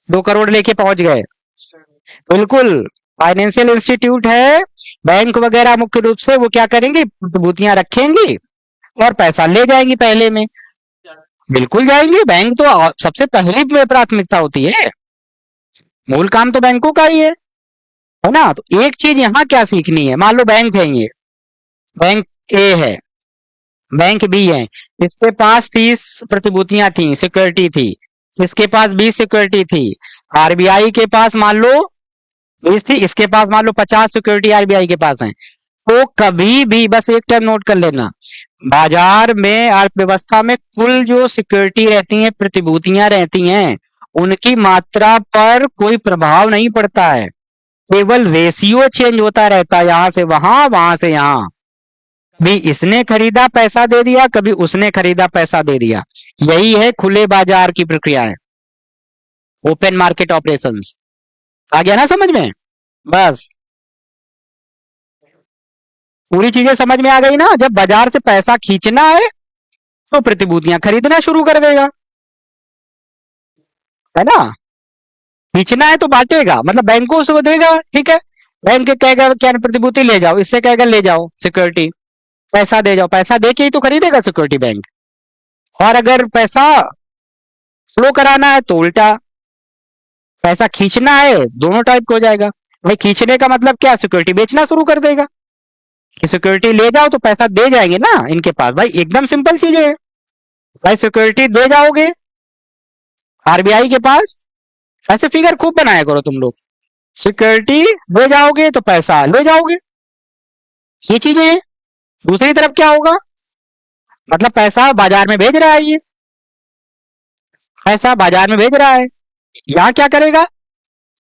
2 करोड़ लेके पहुंच गए। बिल्कुल, फाइनेंशियल इंस्टीट्यूट है, बैंक वगैरह मुख्य रूप से वो क्या करेंगे, प्रतिभूतियां रखेंगी और पैसा ले जाएंगी पहले में। बिल्कुल जाएंगे, बैंक तो सबसे पहली में प्राथमिकता होती है, मूल काम तो बैंकों का ही है ना। तो एक चीज यहाँ क्या सीखनी है, मान लो बैंक है ये, बैंक ए है, बैंक बी है, इसके पास 30 प्रतिभूतियां थी, सिक्योरिटी थी, इसके पास 20 सिक्योरिटी थी, आरबीआई के पास मान लो 20 थी, इसके पास मान लो 50 सिक्योरिटी आरबीआई के पास है। तो कभी भी बस एक टर्म नोट कर लेना, बाजार में अर्थव्यवस्था में कुल जो सिक्योरिटी रहती है, प्रतिभूतियां रहती हैं, उनकी मात्रा पर कोई प्रभाव नहीं पड़ता है, केवल रेशियो चेंज होता रहता है, यहां से वहां, वहां से यहां। कभी इसने खरीदा पैसा दे दिया, कभी उसने खरीदा पैसा दे दिया। यही है खुले बाजार की प्रक्रिया है, ओपन मार्केट ऑपरेशंस। आ गया ना समझ में? बस, पूरी चीजें समझ में आ गई ना। जब बाजार से पैसा खींचना है तो प्रतिभूतियां खरीदना शुरू कर देगा, है ना। खींचना है तो बांटेगा, मतलब बैंकों से वो देगा, ठीक है, बैंक कहेगा क्या प्रतिभूति ले जाओ, इससे कहेगा ले जाओ सिक्योरिटी, पैसा दे जाओ, पैसा दे के ही तो खरीदेगा सिक्योरिटी बैंक। और अगर पैसा फ्लो कराना है तो उल्टा, पैसा खींचना है, दोनों टाइप का हो जाएगा। भाई खींचने का मतलब क्या, सिक्योरिटी बेचना शुरू कर देगा कि सिक्योरिटी ले जाओ तो पैसा दे जाएंगे ना इनके पास। भाई एकदम सिंपल चीजें है। भाई सिक्योरिटी दे जाओगे आरबीआई के पास, ऐसे फिगर खूब बनाया करो तुम लोग। सिक्योरिटी दे जाओगे तो पैसा ले जाओगे, ये चीजें हैं। दूसरी तरफ क्या होगा, मतलब पैसा बाजार में भेज रहा है, ये पैसा बाजार में भेज रहा है, यहाँ क्या करेगा,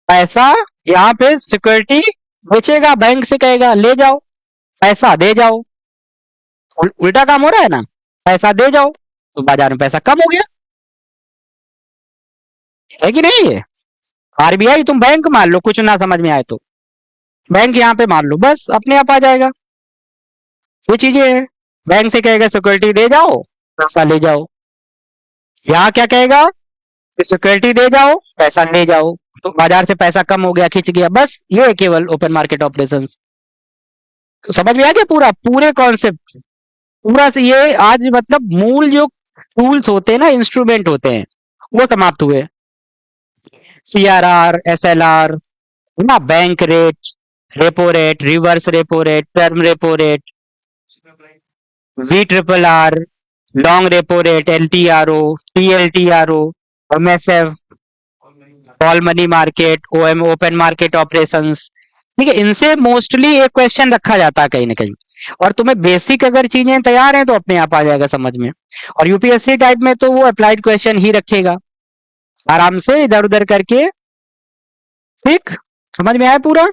पैसा यहाँ पे सिक्योरिटी बेचेगा, बैंक से कहेगा ले जाओ पैसा दे जाओ। उल्टा काम हो रहा है ना, पैसा दे जाओ तो बाजार में पैसा कम हो गया, है कि नहीं। है आरबीआई, तुम बैंक मान लो, कुछ ना समझ में आए तो बैंक यहाँ पे मान लो, बस अपने आप आ जाएगा। वो चीजें हैं, बैंक से कहेगा सिक्योरिटी दे जाओ पैसा ले जाओ, यहाँ क्या कहेगा कि सिक्योरिटी दे जाओ पैसा ले जाओ, तो बाजार से पैसा कम हो गया, खिंच गया, बस ये है केवल ओपन मार्केट ऑपरेशंस। तो समझ में आ गया पूरा, पूरे कॉन्सेप्ट पूरा से, ये आज मतलब मूल जो टूल्स होते हैं ना, इंस्ट्रूमेंट होते हैं, वो समाप्त हुए। सीआरआर, एसएलआर, है ना, bank rate, repo rate, reverse repo rate, term repo rate, V triple R, long repo rate, LTRO, TLTRO, MSF, call money market, OM, open market operations. ठीक है, इनसे मोस्टली एक क्वेश्चन रखा जाता है कहीं ना कहीं, और तुम्हें बेसिक अगर चीजें तैयार हैं तो अपने आप आ जाएगा समझ में। और यूपीएससी टाइप में तो वो अप्लाइड क्वेश्चन ही रखेगा, आराम से इधर उधर करके। ठीक, समझ में आया पूरा।